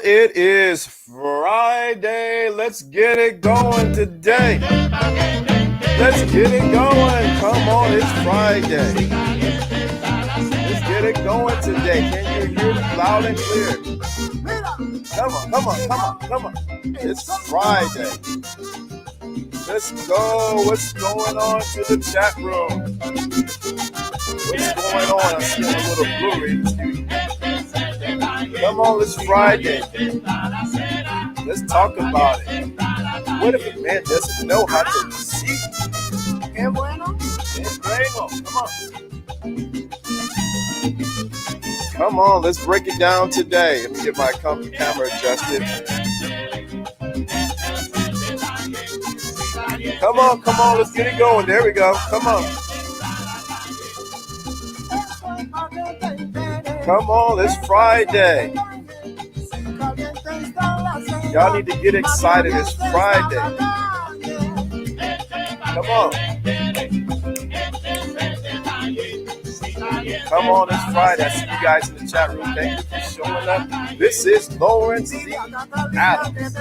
it is Friday. Let's get it going today. Let's get it going. Come on, it's Friday. Let's get it going today. Can you hear me loud and clear? Come on. It's Friday. Let's go. What's going on to the chat room? What's going on? I'm seeing a little blurry. Come on, it's Friday. Let's talk about it. What if a man doesn't know how to receive? Qué bueno. Come on, let's break it down today. Let me get my camera adjusted. Come on, let's get it going. There we go. Come on, it's Friday. Y'all need to get excited. It's Friday. Come on. Come on, it's Friday. I see you guys in the chat room. Thank you for showing up. This is Lawrence C. Adams.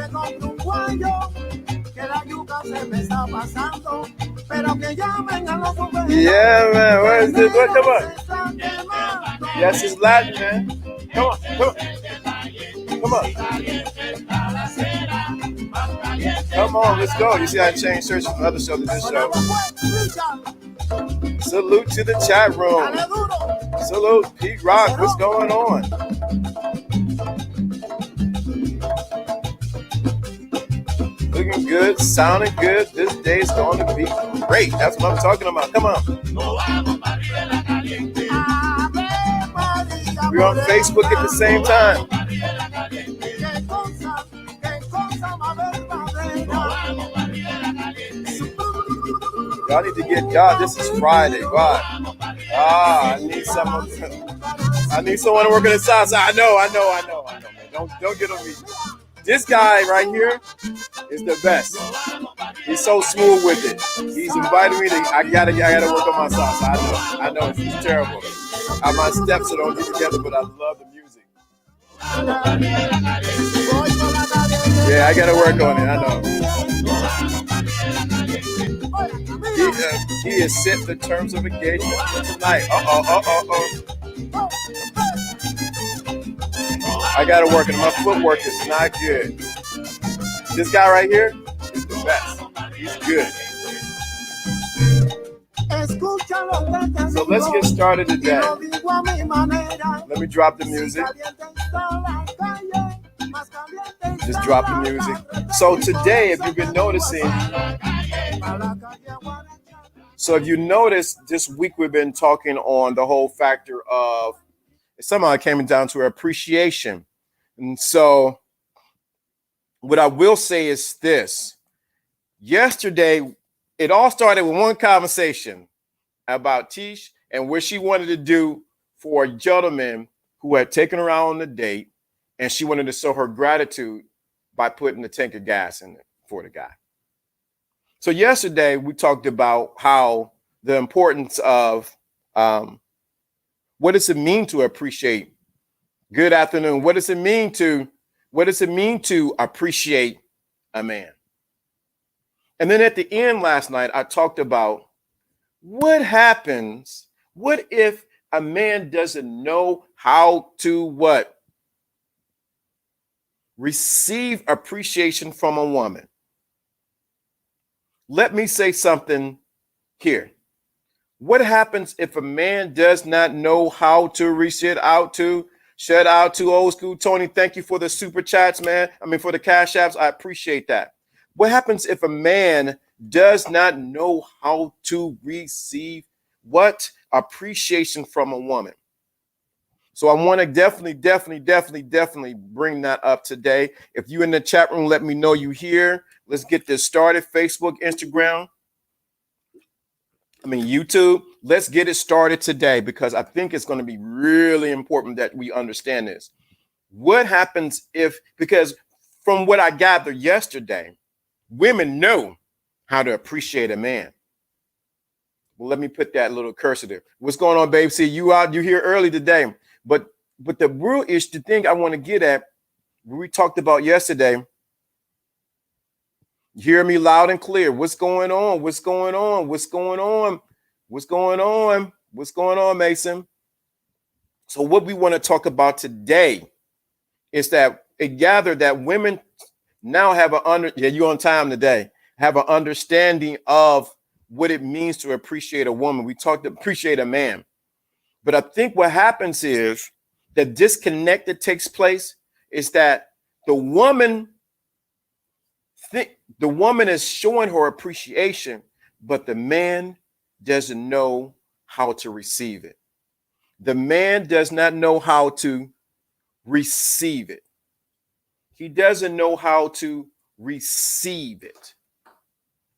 Yeah, man. Where is this? Come on. Yes, it's Latin, man. Come on. Come on, let's go. You see, I changed shirts from the other show to this show. Salute to the chat room. Salute, Pete Rock. What's going on? Looking good, sounding good. This day's going to be great. That's what I'm talking about. Come on. We're on Facebook at the same time. Y'all need to get God. This is Friday. God. I need someone to work on the side. I know, man. Don't get on me. This guy right here is the best. He's so smooth with it. He's invited me to. I gotta work on my salsa. I know it's terrible. My steps don't get together, but I love the music. Yeah, I gotta work on it. I know. He has set the terms of engagement for tonight. I gotta work on it. My footwork is not good. This guy right here is the best. He's good. So let's get started today. Let me drop the music. Just drop the music. So today, if you've been noticing, if you notice, this week we've been talking on the whole factor of, somehow it came down to appreciation. And so what I will say is this. Yesterday, it all started with one conversation about Tish and what she wanted to do for a gentleman who had taken her out on a date, and she wanted to show her gratitude by putting a tank of gas in it for the guy. So yesterday we talked about how the importance of what does it mean to appreciate? Good afternoon. What does it mean to appreciate a man? And then at the end last night, I talked about what happens. What if a man doesn't know how to what? Receive appreciation from a woman. Let me say something here. What happens if a man does not know how to reach it out to? Shout out to Old School Tony. Thank you for the super chats, man. For the cash apps. I appreciate that. What happens if a man does not know how to receive what? Appreciation from a woman. So I want to definitely bring that up today. If you're in the chat room, let me know you here. Let's get this started. Facebook, Instagram, YouTube. Let's get it started today because I think it's going to be really important that we understand this. What happens because from what I gathered yesterday, women know how to appreciate a man. Well, let me put that little cursor there. What's going on, babe? See, you here early today. But the real issue, the thing I want to get at we talked about yesterday. Hear me loud and clear. What's going on? What's going on? What's going on? What's going on? What's going on, Mason? So what we want to talk about today is that it gathered that women now have you're on time today, have an understanding of what it means to appreciate a woman. We talked to appreciate a man. But I think what happens is the disconnect that takes place is that the woman is showing her appreciation, but the man doesn't know how to receive it. The man does not know how to receive it. He doesn't know how to receive it.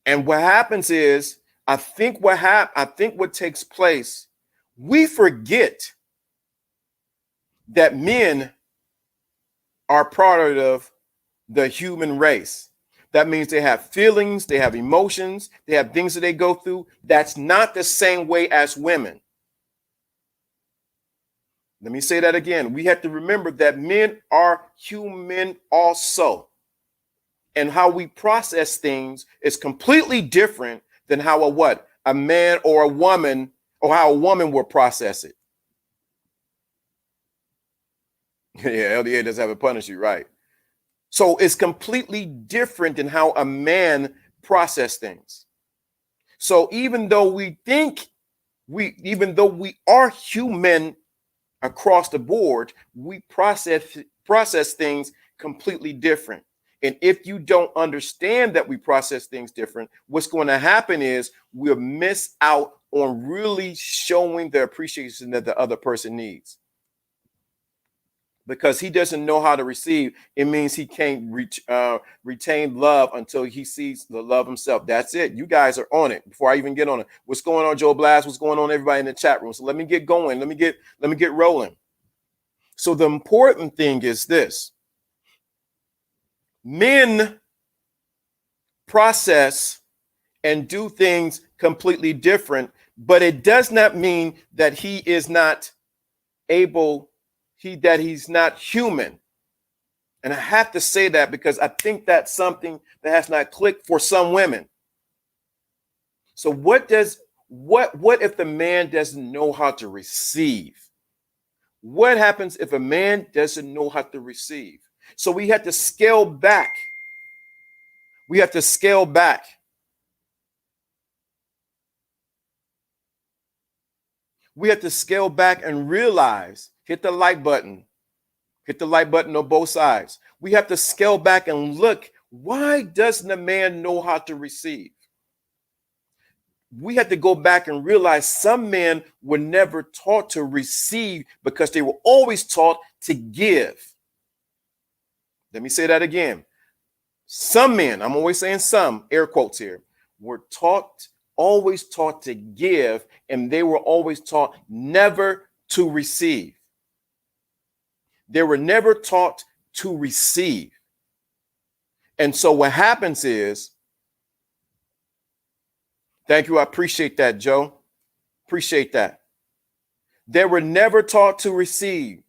And what happens is, I think what takes place, we forget that men are part of the human race. That means they have feelings, they have emotions, they have things that they go through. That's not the same way as women. Let me say that again. We have to remember that men are human also. And how we process things is completely different than how a man or a woman, or how a woman will process it. Yeah, LDA doesn't have a punish you, right? So it's completely different than how a man process things. So even though we are human across the board, we process things completely different. And if you don't understand that we process things different, what's going to happen is we'll miss out on really showing the appreciation that the other person needs. Because he doesn't know how to receive, it means he can't retain love until he sees the love himself. That's it. You guys are on it. Before I even get on it, what's going on, Joe Blast? What's going on, everybody in the chat room? So let me get going. Let me get rolling. So the important thing is this: men process and do things completely different, but it does not mean that he is not able. That he's not human. And I have to say that because I think that's something that has not clicked for some women. So what if the man doesn't know how to receive? What happens if a man doesn't know how to receive? So we have to scale back. We have to scale back. We have to scale back and realize, hit the like button on both sides. We have to scale back and look, why doesn't a man know how to receive? We have to go back and realize some men were never taught to receive because they were always taught to give. Let me say that again. Some men, I'm always saying some, air quotes here, were always taught to give, and they were always taught never to receive. They were never taught to receive. And so what happens is, thank you, I appreciate that, Joe. Appreciate that. They were never taught to receive.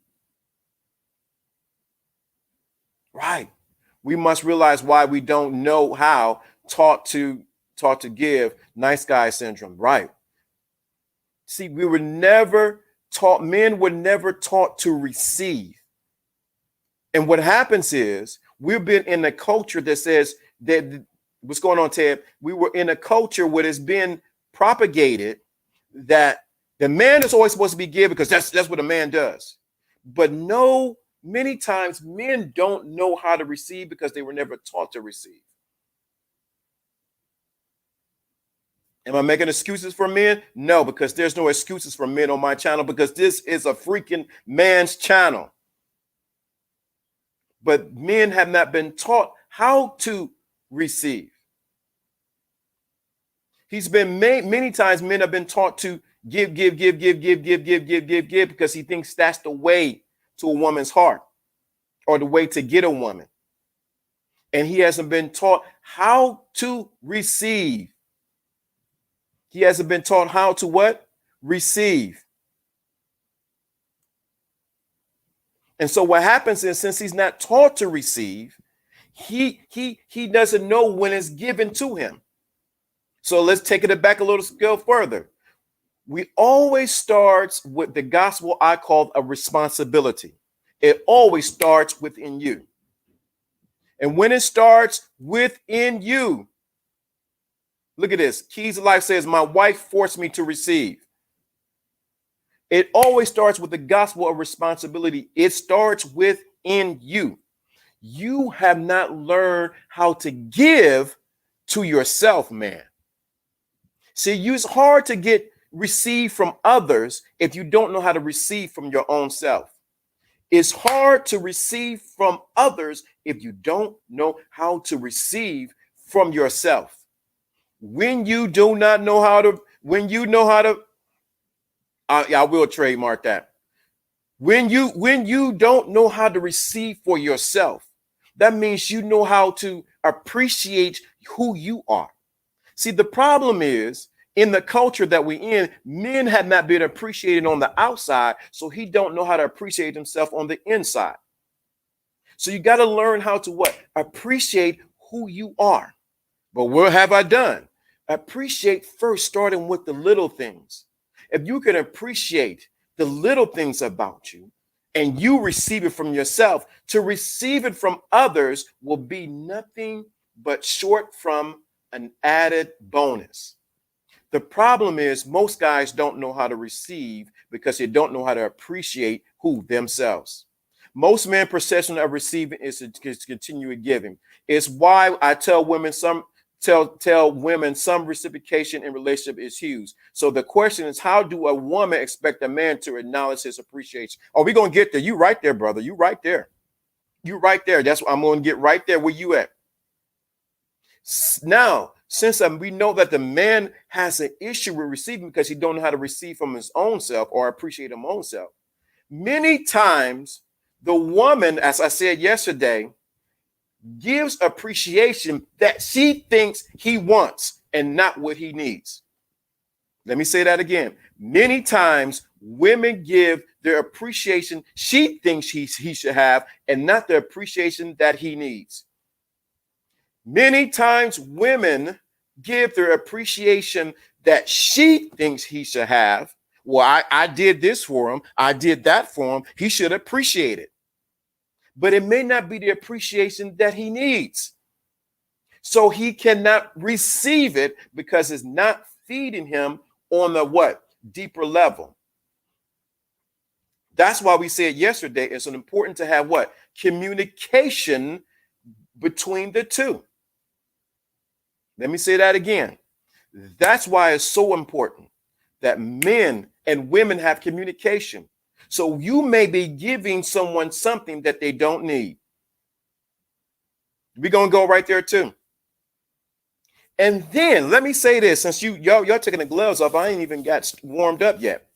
Right. We must realize why we don't know how, taught to give, nice guy syndrome. Right. See, we were never taught, men were never taught to receive. And what happens is we've been in a culture that says that, what's going on, Ted? We were in a culture where it's been propagated that the man is always supposed to be given because that's what a man does. But no, many times men don't know how to receive because they were never taught to receive. Am I making excuses for men? No, because there's no excuses for men on my channel because this is a freaking man's channel. But men have not been taught how to receive. Many times men have been taught to give because he thinks that's the way to a woman's heart or the way to get a woman. And he hasn't been taught how to receive. He hasn't been taught how to what? Receive. And so what happens is, since he's not taught to receive, he doesn't know when it's given to him. So let's take it back a little scale further. We always starts with the gospel I call a responsibility. It always starts within you. And when it starts within you, look at this. Keys of Life says, my wife forced me to receive. It always starts with the gospel of responsibility. It starts within you. You have not learned how to give to yourself, man. See, it's hard to receive from others if you don't know how to receive from your own self. It's hard to receive from others if you don't know how to receive from yourself. When you do not know how to, I will trademark that. When you don't know how to receive for yourself, that means you know how to appreciate who you are. See, the problem is, in the culture that we're in, men have not been appreciated on the outside, so he don't know how to appreciate himself on the inside. So you got to learn how to what? Appreciate who you are. But what have I done? Appreciate first, starting with the little things. If you can appreciate the little things about you and you receive it from yourself, to receive it from others will be nothing but short from an added bonus. The problem is most guys don't know how to receive because they don't know how to appreciate who themselves. Most men's perception of receiving is to continue giving. It's why I tell women tell women some reciprocation in relationship is huge. So the question is, how do a woman expect a man to acknowledge his appreciation? Oh, we're going to get there. You right there, brother. You right there. You right there. That's what I'm going to get right there. Where you at? Now, since we know that the man has an issue with receiving because he don't know how to receive from his own self or appreciate his own self, many times the woman, as I said yesterday, gives appreciation that she thinks he wants and not what he needs. Let me say that again. Many times women give their appreciation she thinks he should have and not the appreciation that he needs. Many times women give their appreciation that she thinks he should have. Well, I did this for him. I did that for him. He should appreciate it. But it may not be the appreciation that he needs. So he cannot receive it because it's not feeding him on the what? Deeper level. That's why we said yesterday it's important to have what? Communication between the two. Let me say that again. That's why it's so important that men and women have communication. So you may be giving someone something that they don't need. We're going to go right there too. And then let me say this, since y'all taking the gloves off, I ain't even got warmed up yet.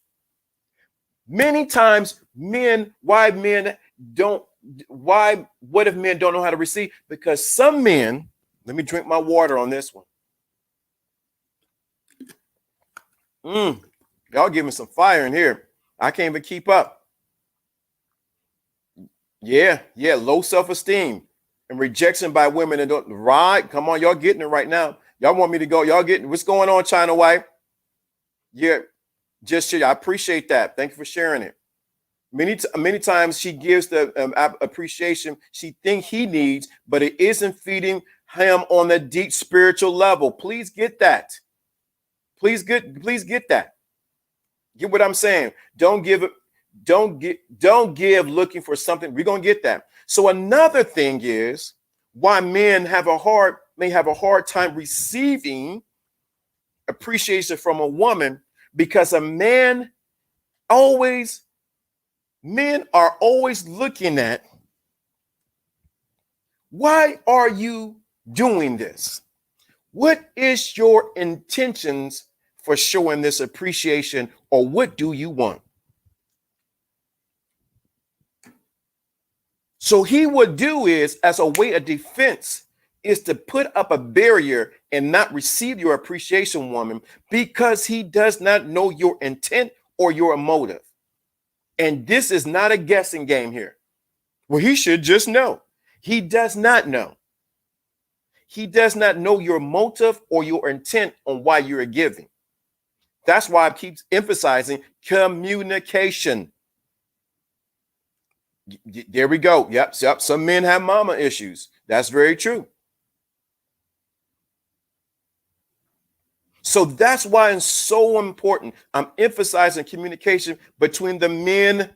Many times what if men don't know how to receive? Because some men, let me drink my water on this one. Y'all give me some fire in here. I can't even keep up. Yeah, low self-esteem and rejection by women and don't right. Come on, y'all getting it right now. Y'all want me to go? Y'all getting what's going on, China White? Yeah, just share. I appreciate that. Thank you for sharing it. Many times she gives the appreciation she thinks he needs, but it isn't feeding him on the deep spiritual level. Please get that. Please get that. Get what I'm saying? Don't give looking for something. We're gonna get that. So another thing is why men may have a hard time receiving appreciation from a woman, because men are always looking at, why are you doing this? What is your intentions for showing this appreciation, or what do you want? So he would do is, as a way of defense, is to put up a barrier and not receive your appreciation, woman, because he does not know your intent or your motive. And this is not a guessing game here. Well, he should just know. He does not know. He does not know your motive or your intent on why you're giving. That's why I keep emphasizing communication. There we go. Yep. Some men have mama issues. That's very true. So that's why it's so important. I'm emphasizing communication between the men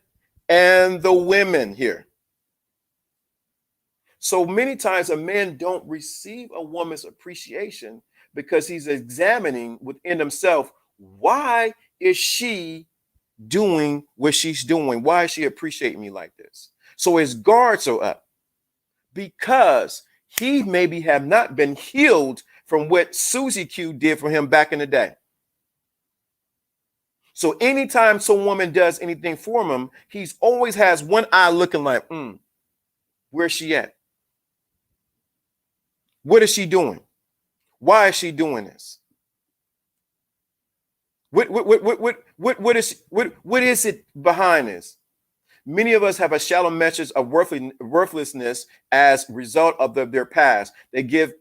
and the women here. So many times a man don't receive a woman's appreciation because he's examining within himself, why is she doing what she's doing? Why is she appreciating me like this? So his guards are up because he maybe have not been healed from what Susie Q did for him back in the day. So anytime some woman does anything for him, he's always has one eye looking like, where's she at? What is she doing? Why is she doing this? What is it behind this? Many of us have a shallow message of worthlessness as a result of their past. They give,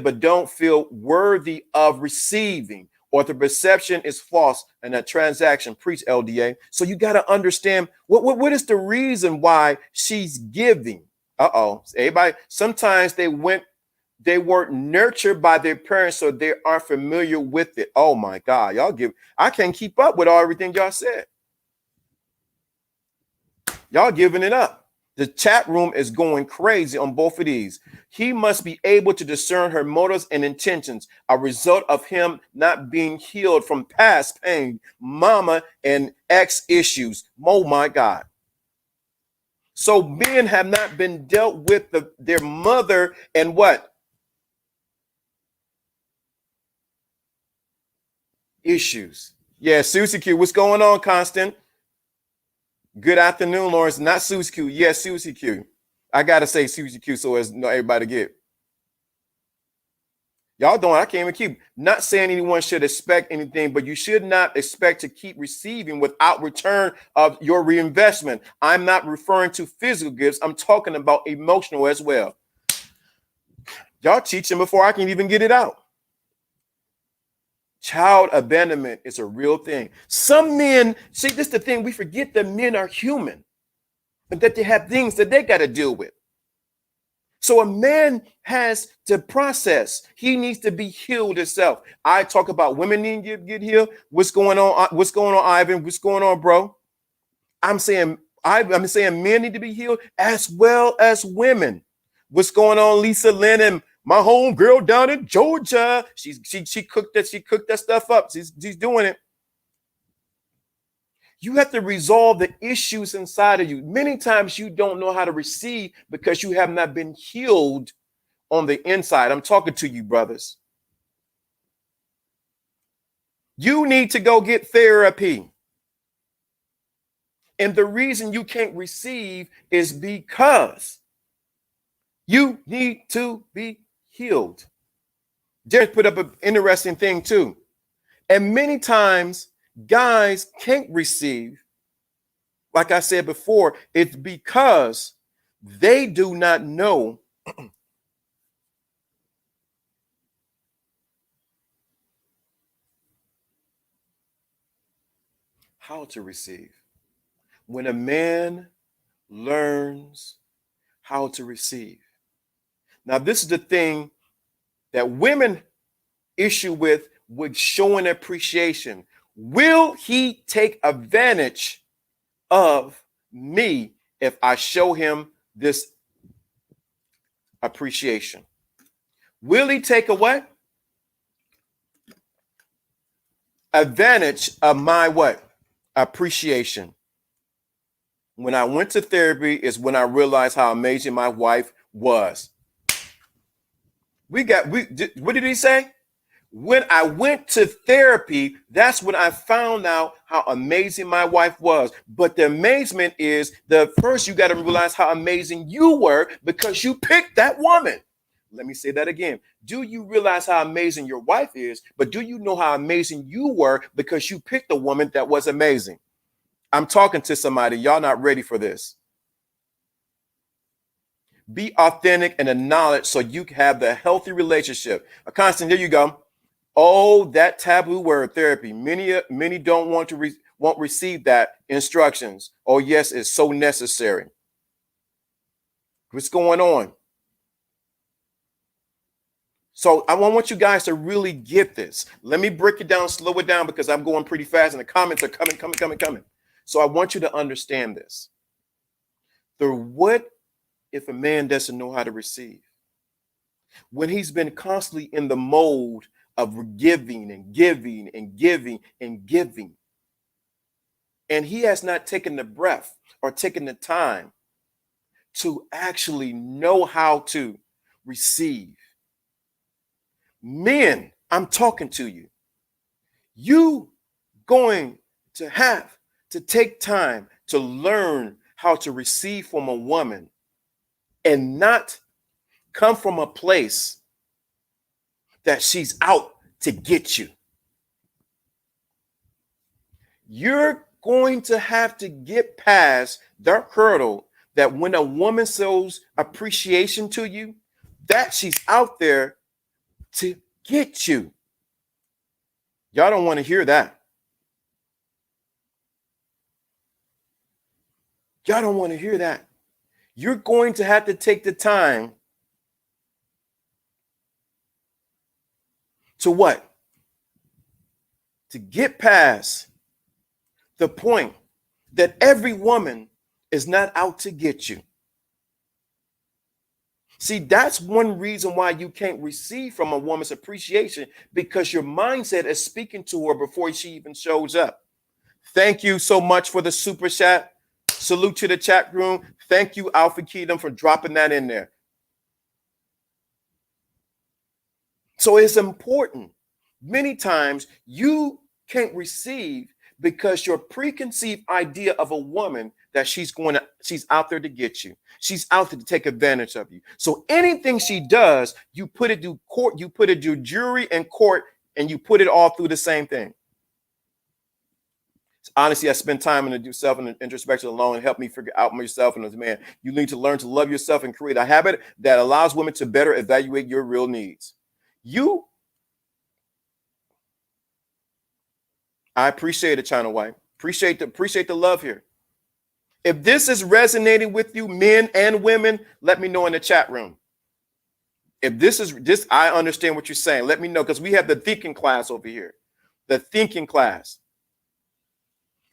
but don't feel worthy of receiving, or the perception is false and a transaction. Preach, LDA. So you got to understand what is the reason why she's giving. Everybody. Sometimes they weren't nurtured by their parents, so they aren't familiar with it. Oh my God, I can't keep up with everything y'all said. Y'all giving it up. The chat room is going crazy on both of these. He must be able to discern her motives and intentions, a result of him not being healed from past pain, mama and ex issues. Oh my God. So men have not been dealt with their mother and what? Issues. Yeah, Susie Q. What's going on, Constant? Good afternoon, Lawrence. Not Susie Q. Yes, Susie Q. I gotta say Susie Q so as everybody get. Y'all don't. I can't even keep not saying anyone should expect anything, but you should not expect to keep receiving without return of your reinvestment. I'm not referring to physical gifts. I'm talking about emotional as well. Y'all teaching before I can even get it out. Child abandonment is a real thing. Some men, see, this is the thing, we forget that men are human and that they have things that they got to deal with. So a man has to process. He needs to be healed himself. I talk about women need to get healed. What's going on? What's going on, Ivan? What's going on, bro? I'm saying men need to be healed as well as women. What's going on, Lisa Lennon? My home girl down in Georgia. She cooked that. She cooked that stuff up. She's doing it. You have to resolve the issues inside of you. Many times you don't know how to receive because you have not been healed on the inside. I'm talking to you, brothers. You need to go get therapy. And the reason you can't receive is because you need to be healed. Derek put up an interesting thing too. And many times guys can't receive, like I said before, it's because they do not know how to receive. When a man learns how to receive. Now, this is the thing that women issue with showing appreciation. Will he take advantage of me if I show him this appreciation? Will he take away advantage of my what? Appreciation. When I went to therapy is when I realized how amazing my wife was. What did he say? When I went to therapy, that's when I found out how amazing my wife was. But the amazement is first you got to realize how amazing you were because you picked that woman. Let me say that again. Do you realize how amazing your wife is? But do you know how amazing you were because you picked a woman that was amazing? I'm talking to somebody. Y'all not ready for this. Be authentic and acknowledge so you can have the healthy relationship. A constant, here you go. Oh, that taboo word, therapy. Many don't want to won't receive that instructions. Oh, yes, it's so necessary. What's going on? So I want you guys to really get this. Let me break it down, slow it down, because I'm going pretty fast and the comments are coming. So I want you to understand this. What if a man doesn't know how to receive? When he's been constantly in the mode of giving and giving and giving and giving, and he has not taken the breath or taken the time to actually know how to receive. Men, I'm talking to you. You going to have to take time to learn how to receive from a woman and not come from a place that she's out to get you. You're going to have to get past that hurdle that when a woman shows appreciation to you, that she's out there to get you. Y'all don't want to hear that. Y'all don't want to hear that. You're going to have to take the time to what? To get past the point that every woman is not out to get you. See, that's one reason why you can't receive from a woman's appreciation, because your mindset is speaking to her before she even shows up. Thank you so much for the super chat. Salute to the chat room. Thank you, Alpha Kingdom, for dropping that in there. So it's important. Many times you can't receive because your preconceived idea of a woman that she's out there to get you. She's out there to take advantage of you. So anything she does, you put it through court, you put it through jury and court, and you put it all through the same thing. Honestly, I spend time in the self and introspection alone and help me figure out myself. And as a man, you need to learn to love yourself and create a habit that allows women to better evaluate your real needs. I appreciate it, China White. Appreciate the love here. If this is resonating with you, men and women, let me know in the chat room. If this, I understand what you're saying. Let me know, because we have the thinking class over here. The thinking class.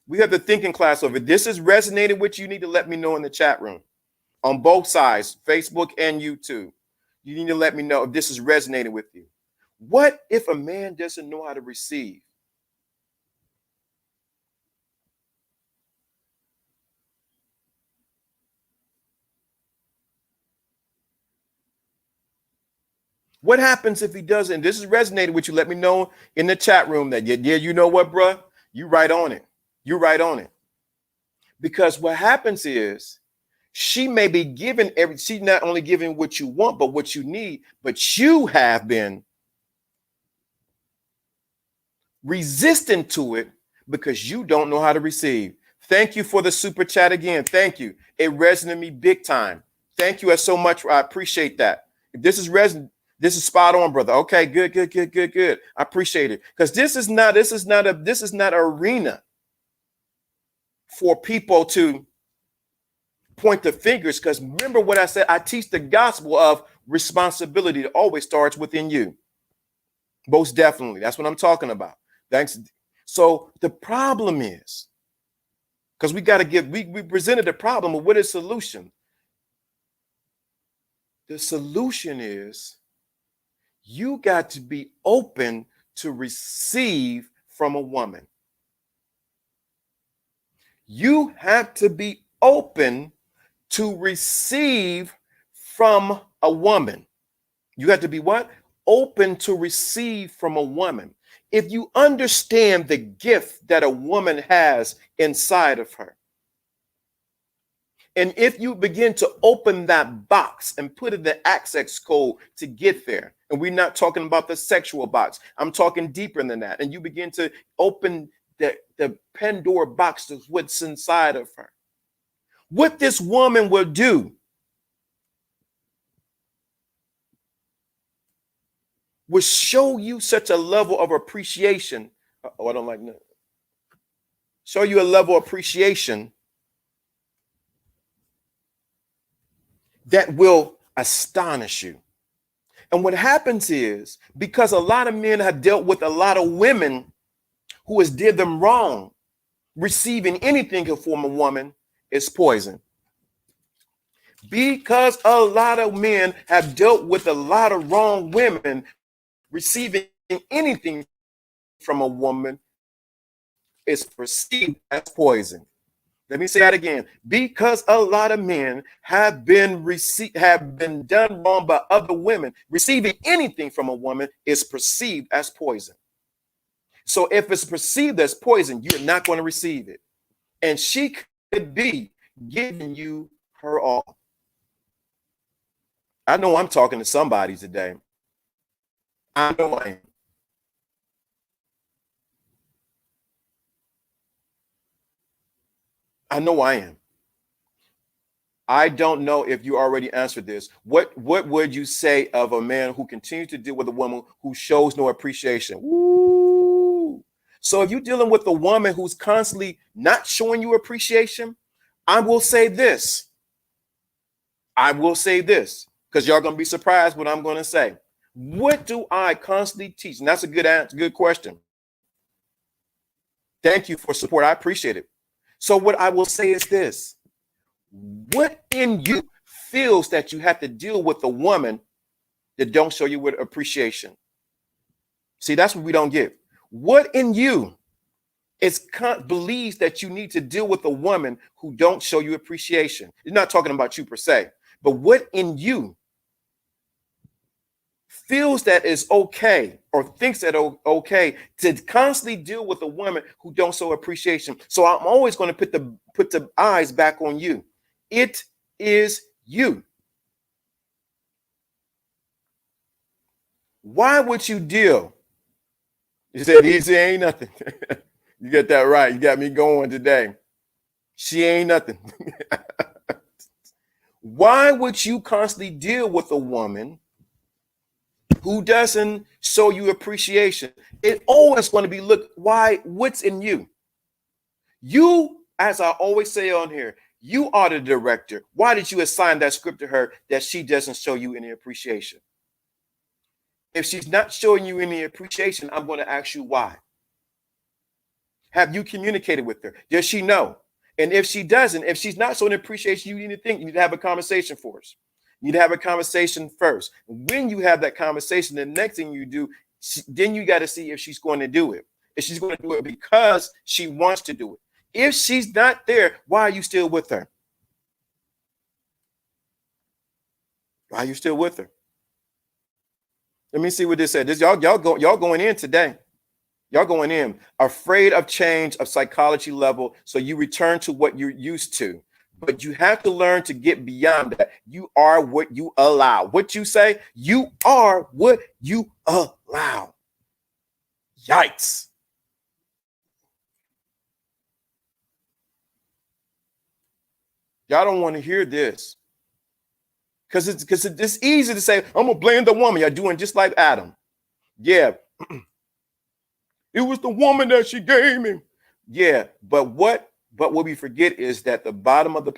We have the thinking class over. If this is resonating with you, you need to let me know in the chat room on both sides, Facebook and YouTube. You need to let me know if this is resonating with you. What if a man doesn't know how to receive? What happens if he doesn't? This is resonating with you. Let me know in the chat room that, yeah, you know what, bruh? You right on it. You right on it. Because what happens is she may be giving she's not only giving what you want, but what you need, but you have been resistant to it because you don't know how to receive. Thank you for the super chat again. Thank you. It resonated with me big time. Thank you so much. I appreciate that. If this is this is spot on, brother. Okay, good. I appreciate it. Because this is not an arena for people to point the fingers. Because remember what I said, I teach the gospel of responsibility. It always starts within you. Most definitely. That's what I'm talking about. Thanks. So the problem is, because we presented a problem, but what is the solution? The solution is you got to be open to receive from a woman. You have to be open to receive from a woman. You have to be what? Open to receive from a woman. If you understand the gift that a woman has inside of her, and if you begin to open that box and put in the access code to get there, and we're not talking about the sexual box, I'm talking deeper than that, and you begin to open the Pandora box to what's inside of her, what this woman will do will show you such a level of appreciation. Oh, I don't like that. Show you a level of appreciation that will astonish you. And what happens is, because a lot of men have dealt with a lot of women who has did them wrong, receiving anything from a woman is poison. Because a lot of men have dealt with a lot of wrong women, receiving anything from a woman is perceived as poison. Let me say that again. Because a lot of men have been done wrong by other women, receiving anything from a woman is perceived as poison. So if it's perceived as poison, you're not going to receive it. And she could be giving you her all. I know I'm talking to somebody today. I know I am. I know I am. I don't know if you already answered this. What would you say of a man who continues to deal with a woman who shows no appreciation? Woo! So if you're dealing with a woman who's constantly not showing you appreciation, I will say this. I will say this because y'all gonna be surprised what I'm gonna say. What do I constantly teach? And that's a good answer, good question. Thank you for support. I appreciate it. So what I will say is this. What in you feels that you have to deal with a woman that don't show you with appreciation? See, that's what we don't get. What in you believes that you need to deal with a woman who don't show you appreciation? It's not talking about you per se, but what in you feels that is okay or thinks that okay to constantly deal with a woman who don't show appreciation? So I'm always going to put the eyes back on you. It is you. Why would you deal? You said easy ain't nothing. You get that right. You got me going today. She ain't nothing. Why would you constantly deal with a woman who doesn't show you appreciation? It always going to be, look, what's in you? You, as I always say on here, you are the director. Why did you assign that script to her that she doesn't show you any appreciation? If she's not showing you any appreciation, I'm going to ask you why. Have you communicated with her? Does she know? And if she doesn't, if she's not showing appreciation, you need to have a conversation for us. You need to have a conversation first. When you have that conversation, the next thing you do, then you got to see if she's going to do it. If she's going to do it because she wants to do it. If she's not there, why are you still with her? Why are you still with her? Let me see what this said. This y'all going in today. Y'all going in afraid of change of psychology level. So you return to what you're used to. But you have to learn to get beyond that. You are what you allow. What you say, you are what you allow. Yikes. Y'all don't want to hear this. Because it's easy to say, I'm going to blame the woman. You're doing just like Adam. Yeah. It was the woman that she gave me. Yeah. But what we forget is that the bottom of the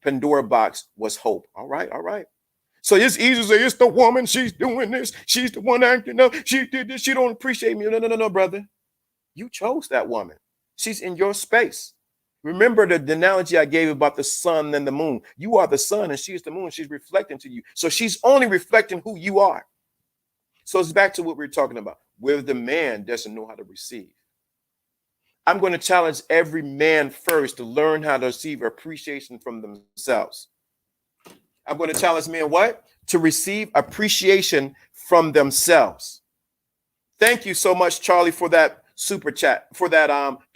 Pandora box was hope. All right. All right. So it's easy to say, it's the woman. She's doing this. She's the one acting up. She did this. She don't appreciate me. No, brother. You chose that woman. She's in your space. Remember the analogy I gave about the sun and the moon. You are the sun and she is the moon. She's reflecting to you. So she's only reflecting who you are. So it's back to what we were talking about, where the man doesn't know how to receive. I'm going to challenge every man first to learn how to receive appreciation from themselves. I'm going to challenge men what? To receive appreciation from themselves. Thank you so much, Charlie, for that super chat, for that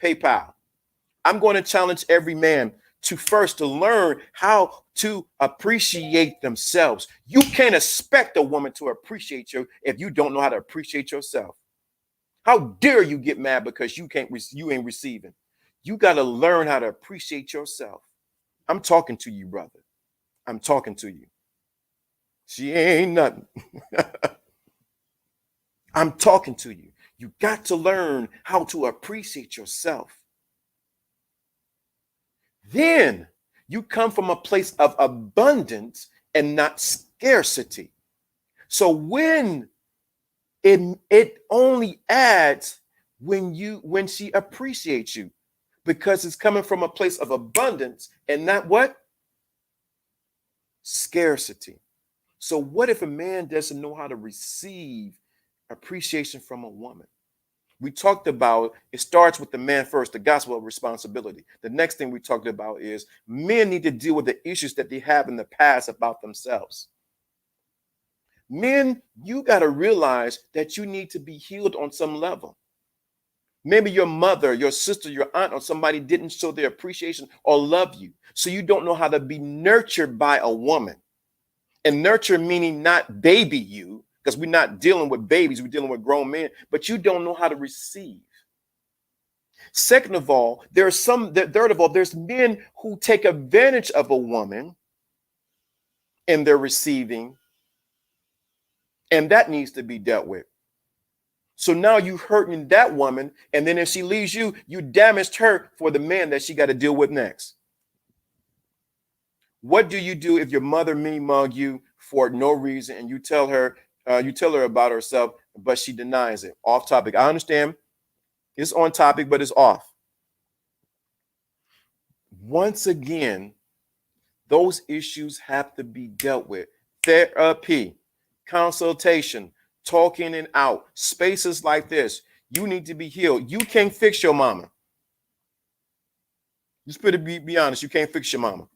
PayPal. I'm going to challenge every man to learn how to appreciate themselves. You can't expect a woman to appreciate you if you don't know how to appreciate yourself. How dare you get mad because you ain't receiving? You got to learn how to appreciate yourself. I'm talking to you, brother. I'm talking to you. She ain't nothing. I'm talking to you. You got to learn how to appreciate yourself. Then you come from a place of abundance and not scarcity. So when it only adds when she appreciates you, because it's coming from a place of abundance and not what? Scarcity. So what if a man doesn't know how to receive appreciation from a woman? We talked about it starts with the man first, the gospel of responsibility. The next thing we talked about is men need to deal with the issues that they have in the past about themselves. Men, you got to realize that you need to be healed on some level. Maybe your mother, your sister, your aunt, or somebody didn't show their appreciation or love you. So you don't know how to be nurtured by a woman. And nurture meaning not baby you, because we're not dealing with babies, we're dealing with grown men, but you don't know how to receive. Second of all, third of all, there's men who take advantage of a woman in their receiving, and that needs to be dealt with. So now you hurting that woman, and then if she leaves you, you damaged her for the man that she got to deal with next. What do you do if your mother mean mug you for no reason and you tell her about herself, but she denies it? Off topic. I understand it's on topic, but it's off. Once again, those issues have to be dealt with. Therapy, consultation, talking it out, spaces like this. You need to be healed. You can't fix your mama. Just better be honest. You can't fix your mama.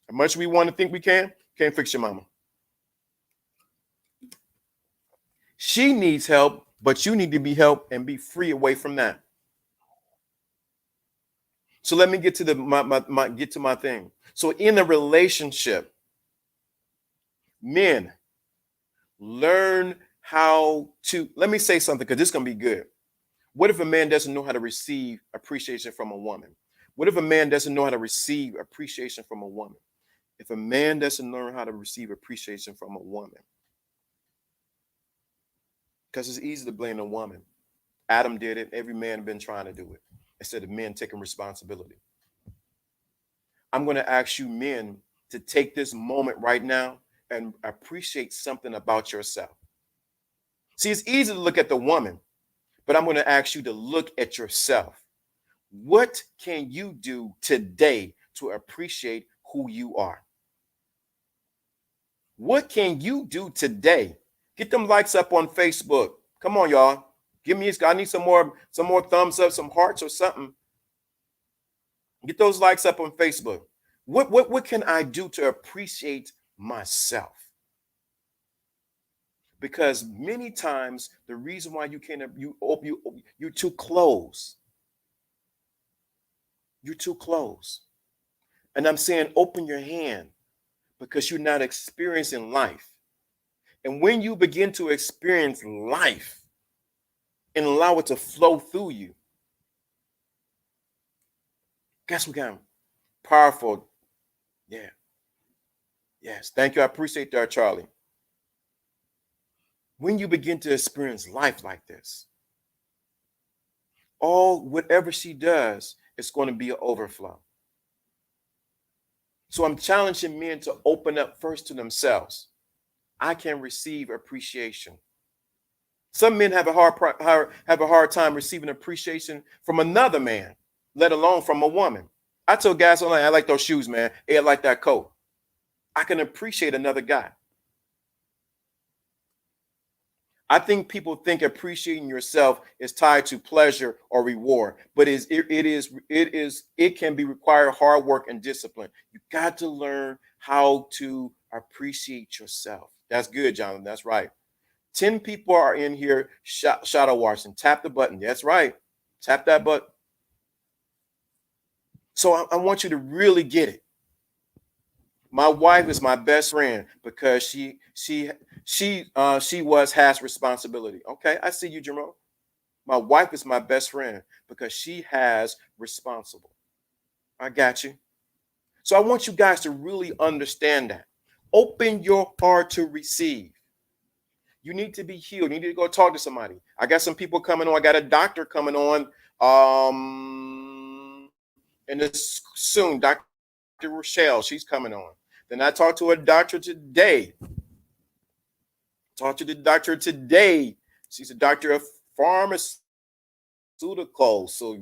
As much as we want to think we can't fix your mama. She needs help, but you need to be helped and be free away from that. So let me get to my thing. So in a relationship, men, learn how to, let me say something because this is going to be good. What if a man doesn't know how to receive appreciation from a woman? What if a man doesn't know how to receive appreciation from a woman? If a man doesn't learn how to receive appreciation from a woman, because it's easy to blame a woman. Adam did it. Every man been trying to do it instead of men taking responsibility. I'm going to ask you men to take this moment right now and appreciate something about yourself. See, it's easy to look at the woman, but I'm going to ask you to look at yourself. What can you do today to appreciate who you are? What can you do today? Get them likes up on Facebook. Come on, y'all. I need some more thumbs up, some hearts or something. Get those likes up on Facebook. What can I do to appreciate myself? Because many times the reason why you're too close. You're too close. And I'm saying open your hand because you're not experiencing life. And when you begin to experience life and allow it to flow through you, guess what kind of powerful. Yeah. Yes. Thank you. I appreciate that, Charlie. When you begin to experience life like this, whatever she does, it's going to be an overflow. So I'm challenging men to open up first to themselves. I can receive appreciation. Some men have a hard time receiving appreciation from another man, let alone from a woman. I told guys online, I like those shoes, man. Hey, I like that coat. I can appreciate another guy. I think people think appreciating yourself is tied to pleasure or reward, but it can be require hard work and discipline. You got to learn how to appreciate yourself. That's good, Jonathan. That's right. 10 people are in here shadow watching. Tap the button. That's right. Tap that button. So I want you to really get it. My wife is my best friend because she has responsibility. Okay, I see you, Jerome. My wife is my best friend because she has responsible. I got you. So I want you guys to really understand that. Open your heart to receive. You need to be healed. You need to go talk to somebody. I got some people coming on. I got a doctor coming on and this soon, Dr. Rochelle, she's coming on. Then I talked to a doctor today. Talked to the doctor today. She's a doctor of pharmaceuticals. So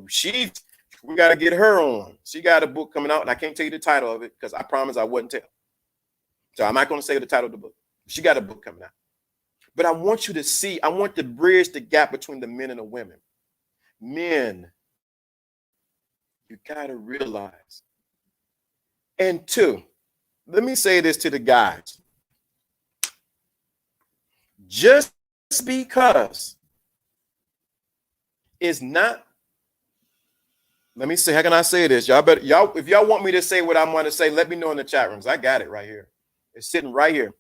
we got to get her on. She got a book coming out, and I can't tell you the title of it because I promised I wouldn't tell. So I'm not going to say the title of the book. She got a book coming out. But I want you to see, I want to bridge the gap between the men and the women. Men, you got to realize. And two, let me say this to the guys. Just because it's not, let me say, how can I say this? If y'all want me to say what I want to say, let me know in the chat rooms. I got it right here. It's sitting right here.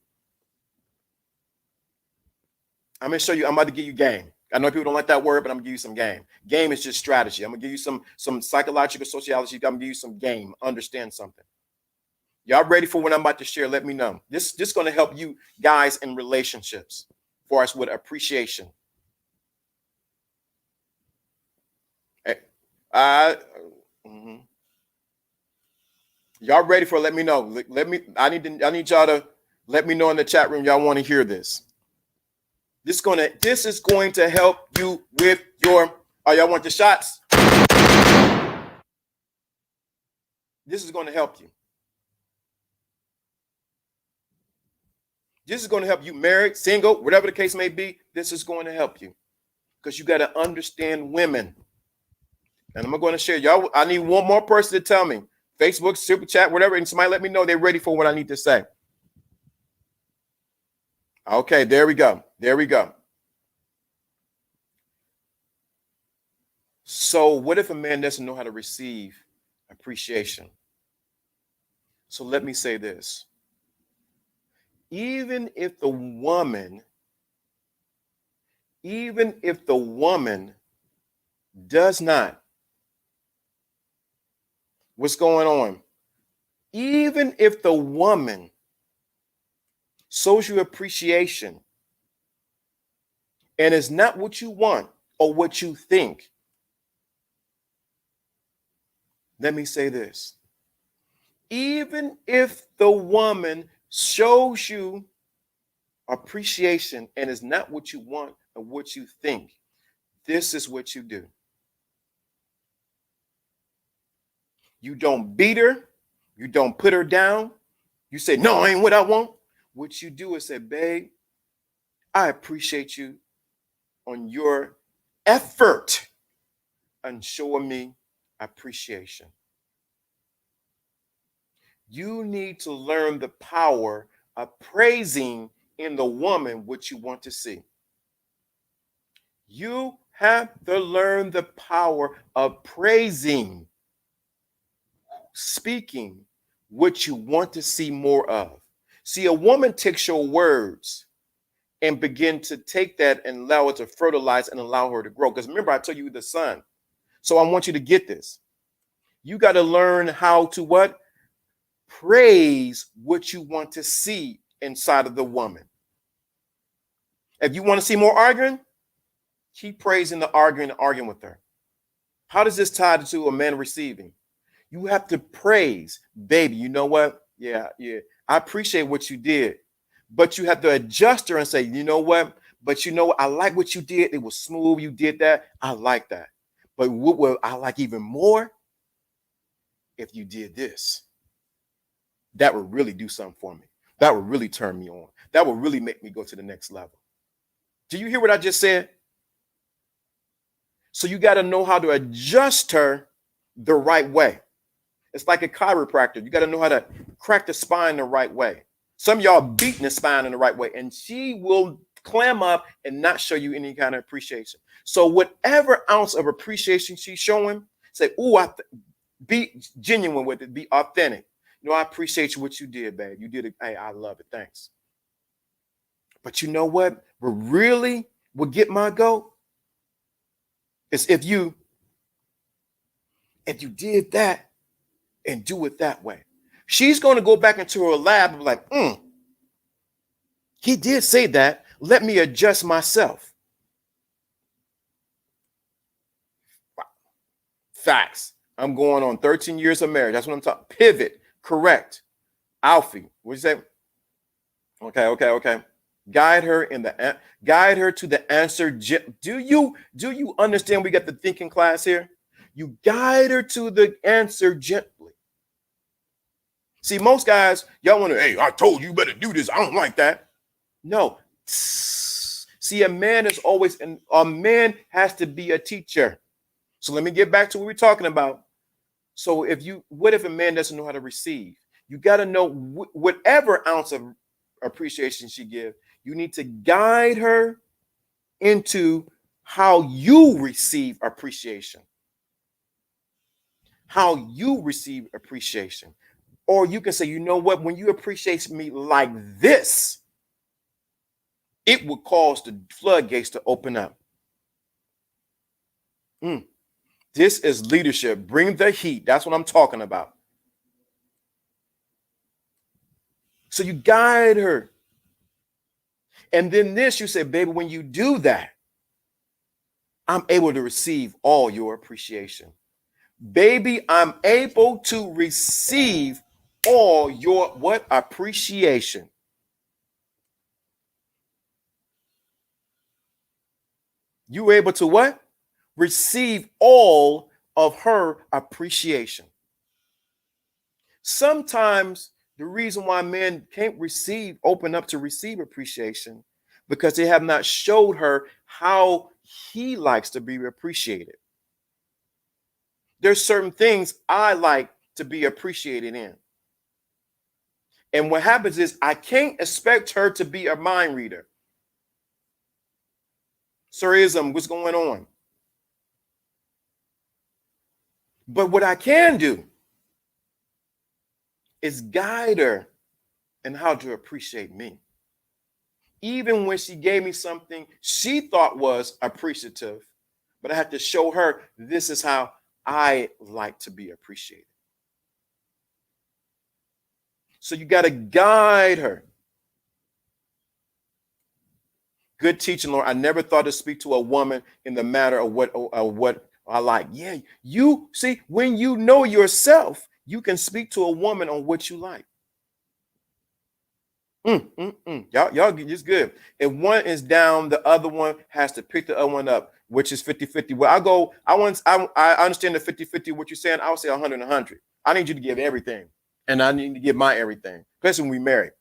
I'm going to show you, I'm about to give you game. I know people don't like that word, but I'm going to give you some game. Game is just strategy. I'm going to give you some psychological sociology. I'm going to give you some game. Understand something. Y'all ready for what I'm about to share? Let me know. This is going to help you guys in relationships for us with appreciation. Hey, y'all ready for it? Let me know. I need y'all to let me know in the chat room y'all want to hear this. This is going to help you with your, y'all want the shots? This is going to help you. This is going to help you, married, single, whatever the case may be. This is going to help you because you got to understand women. And I'm going to share y'all. I need one more person to tell me, Facebook, super chat, whatever, and somebody let me know they're ready for what I need to say. Okay, there we go. There we go. So what if a man doesn't know how to receive appreciation? So let me say this. Even if the woman does not, what's going on? Even if the woman shows you appreciation and is not what you want or what you think, let me say this. Even if the woman shows you appreciation and is not what you want or what you think, this is what you do. You don't beat her. You don't put her down. You say, no, ain't what I want. What you do is say, babe, I appreciate you on your effort and showing me appreciation. You need to learn the power of praising in the woman what you want to see. You have to learn the power of praising, speaking what you want to see more of. See, a woman takes your words and begin to take that and allow it to fertilize and allow her to grow. Because remember, I told you the sun. So I want you to get this. You got to learn how to what? Praise what you want to see inside of the woman. If you want to see more arguing, keep praising the arguing and arguing with her. How does this tie to a man receiving? You have to praise, baby. You know what? Yeah. I appreciate what you did, but you have to adjust her and say, you know what? But you know what? I like what you did. It was smooth. You did that. I like that. But what will I like even more? If you did this. That would really do something for me. That would really turn me on. That would really make me go to the next level. Do you hear what I just said? So you got to know how to adjust her the right way. It's like a chiropractor. You got to know how to crack the spine the right way. Some of y'all beating the spine in the right way, and she will clam up and not show you any kind of appreciation. So whatever ounce of appreciation she's showing, say, ooh, be genuine with it. Be authentic. You know, I appreciate you what you did, babe. You did it. Hey, I love it. Thanks. But you know what? What really would get my goat is if you did that and do it that way. She's going to go back into her lab and be like, he did say that, Let me adjust myself. Facts. I'm going on 13 years of marriage. That's what I'm talking. Pivot. Correct. Alfie, what'd you say? Okay. Guide her to the answer. Do you understand? We got the thinking class here. You guide her to the answer gently. See, most guys, y'all want to, hey, I told you better do this. I don't like that. No. See, a man has to be a teacher. So let me get back to what we're talking about. So what if a man doesn't know how to receive? You got to know whatever ounce of appreciation she gives, you need to guide her into how you receive appreciation. How you receive appreciation. Or you can say, you know what, when you appreciate me like this, it will cause the floodgates to open up. This is leadership. Bring the heat. That's what I'm talking about. So you guide her. And then you say, baby, when you do that, I'm able to receive all your appreciation. Baby, I'm able to receive all your what? Appreciation. You were able to what? Receive all of her appreciation. Sometimes the reason why men can't open up to receive appreciation, because they have not showed her how he likes to be appreciated. There's certain things I like to be appreciated in. And what happens is I can't expect her to be a mind reader. Sirism, what's going on? But what I can do is guide her in how to appreciate me. Even when she gave me something she thought was appreciative, but I had to show her this is how I like to be appreciated. So you got to guide her. Good teaching, Lord. I never thought to speak to a woman in the matter of what I like. Yeah, you see, when you know yourself, you can speak to a woman on what you like. Y'all just good. If one is down, the other one has to pick the other one up, which is 50-50. Well, I understand the 50-50, what you're saying. I would say 100-100. I need you to give everything. And I need to give my everything, especially when we marry.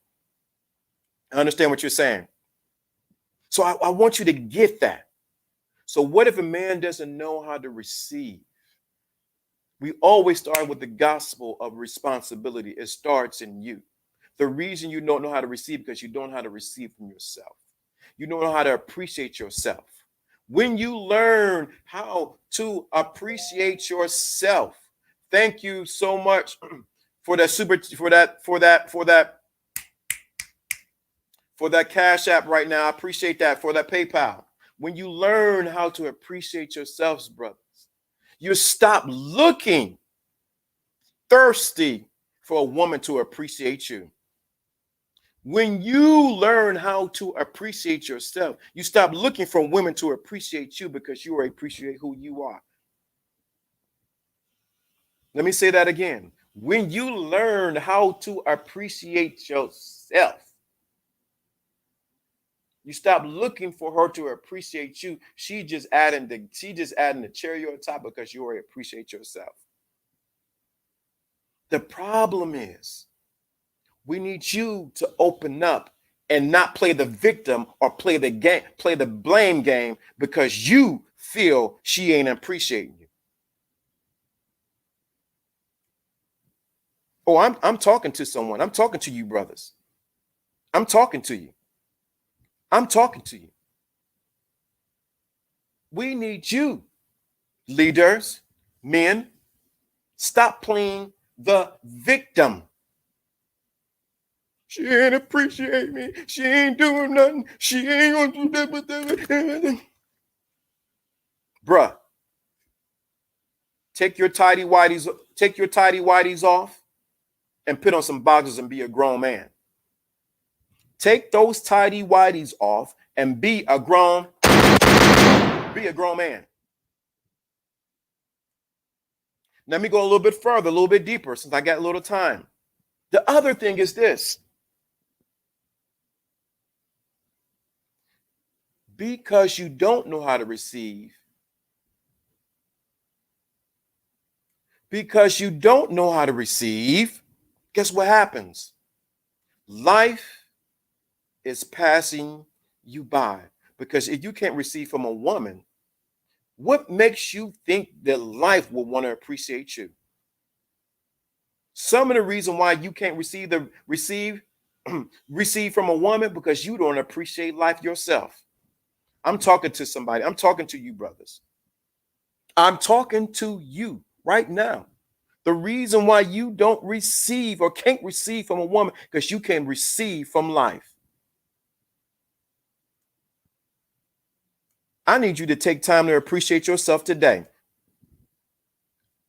I understand what you're saying. So I want you to get that. So what if a man doesn't know how to receive? We always start with the gospel of responsibility. It starts in you. The reason you don't know how to receive because you don't know how to receive from yourself. You don't know how to appreciate yourself. When you learn how to appreciate yourself, thank you so much for that Cash App right now. I appreciate that, for that PayPal. When you learn how to appreciate yourselves, brothers, you stop looking thirsty for a woman to appreciate you. When you learn how to appreciate yourself, you stop looking for women to appreciate you because you appreciate who you are. Let me say that again. When you learn how to appreciate yourself, you stop looking for her to appreciate you. She just adding the cherry on top because you already appreciate yourself. The problem is we need you to open up and not play the victim or play the blame game because you feel she ain't appreciating you. Oh, I'm talking to someone. I'm talking to you, brothers. I'm talking to you. I'm talking to you. We need you, leaders, men, stop playing the victim. She ain't appreciate me. She ain't doing nothing. She ain't gonna do that. Bruh, take your tidy whities off and put on some boxers and be a grown man. Take those tidy whities off and be a grown man. Let me go a little bit further, a little bit deeper, since I got a little time. The other thing is this. Because you don't know how to receive, guess what happens? Life is passing you by. Because if you can't receive from a woman, what makes you think that life will want to appreciate you? Some of the reason why you can't receive from a woman, because you don't appreciate life yourself. I'm talking to somebody. I'm talking to you, brothers. I'm talking to you right now. The reason why you don't receive or can't receive from a woman, because you can receive from life. I need you to take time to appreciate yourself today.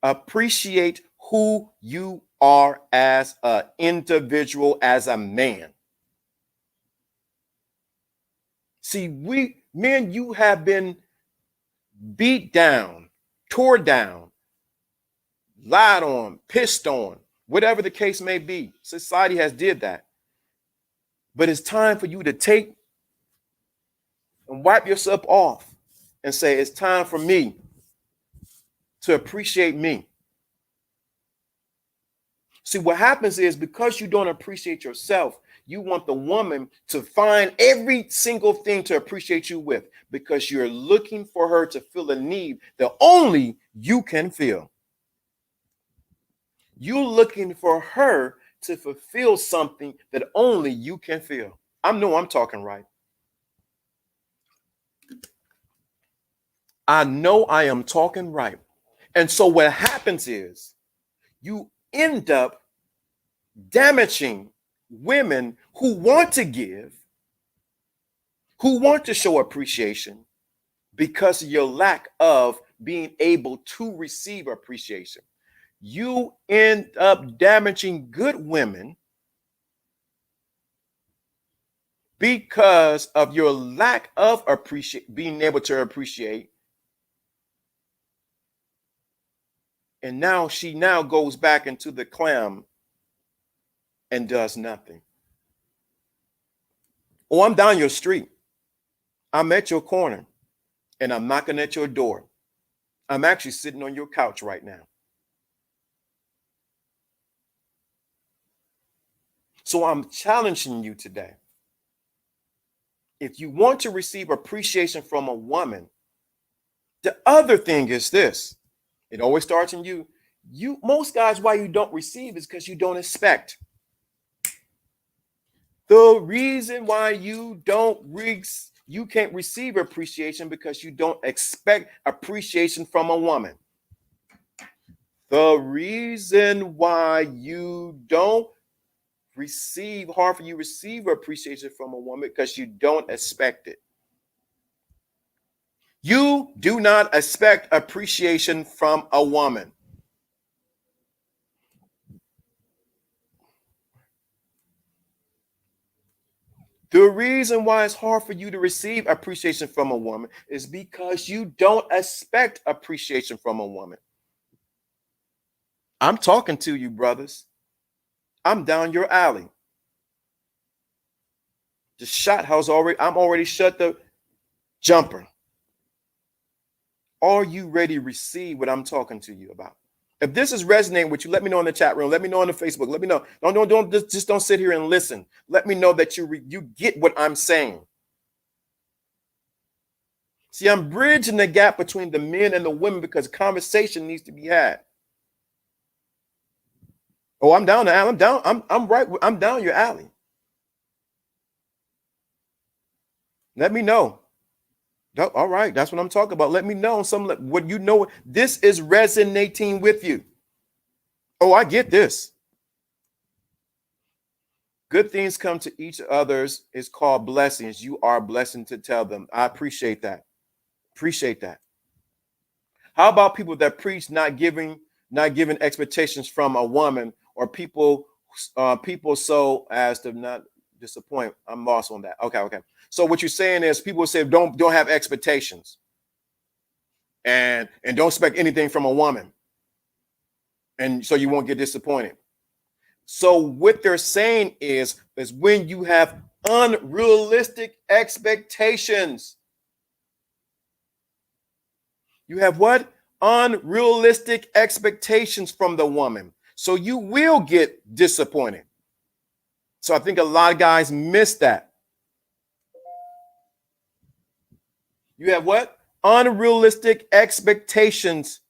Appreciate who you are as an individual, as a man. See, men, you have been beat down, tore down, lied on, pissed on, whatever the case may be. Society has did that. But it's time for you to take and wipe yourself off and say, it's time for me to appreciate me. See, what happens is, because you don't appreciate yourself, you want the woman to find every single thing to appreciate you with, because you're looking for her to fill a need that only you can fill. You're looking for her to fulfill something that only you can fill. I know I'm talking right. I know I am talking right. And so what happens is, you end up damaging women who want to give, who want to show appreciation, because of your lack of being able to receive appreciation. You end up damaging good women because of your lack of being able to appreciate. And now she goes back into the clam and does nothing. Oh, I'm down your street. I'm at your corner and I'm knocking at your door. I'm actually sitting on your couch right now. So I'm challenging you today. If you want to receive appreciation from a woman, the other thing is this. It always starts in you. Most guys, why you don't receive is because you don't expect. The reason why you can't receive appreciation, because you don't expect appreciation from a woman. The reason why you don't hard for you to receive appreciation from a woman, because you don't expect it. You do not expect appreciation from a woman. The reason why it's hard for you to receive appreciation from a woman is because you don't expect appreciation from a woman. I'm talking to you, brothers. I'm down your alley. I'm already shut the jumper. Are you ready to receive what I'm talking to you about? If this is resonating with you, let me know in the chat room. Let me know on the Facebook. Let me know. Don't sit here and listen. Let me know that you get what I'm saying. See, I'm bridging the gap between the men and the women, because conversation needs to be had. Oh, I'm down the alley. I'm down your alley. Let me know. All right, that's what I'm talking about. Let me know what you know. This is resonating with you. Oh, I get this. Good things come to each others is called blessings. You are a blessing to tell them. I appreciate that. Appreciate that. How about people that preach not giving expectations from a woman, or people so as to not Disappoint. I'm lost on that. Okay. So what you're saying is people say don't have expectations and don't expect anything from a woman. And so you won't get disappointed. So what they're saying is when you have unrealistic expectations. You have what? Unrealistic expectations from the woman. So you will get disappointed. So I think a lot of guys miss that. You have what? Unrealistic expectations.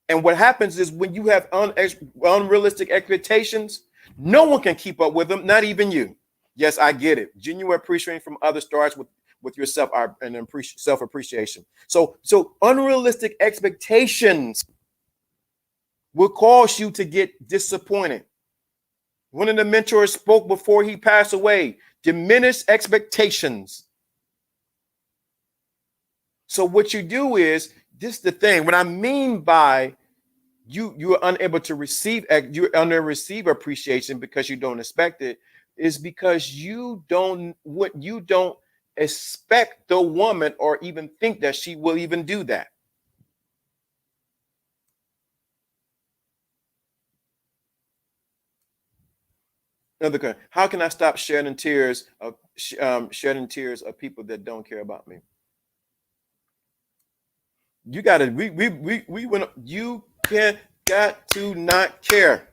And what happens is when you have unrealistic expectations, no one can keep up with them, not even you. Yes, I get it. Genuine appreciation from others starts with yourself and self-appreciation. So unrealistic expectations will cause you to get disappointed. One of the mentors spoke before he passed away, diminished expectations. So what you do is, this is the thing. What I mean by you're unable to receive appreciation because you don't expect it, is because you don't expect the woman or even think that she will even do that. How can I stop shedding tears of people that don't care about me? You gotta got to not care.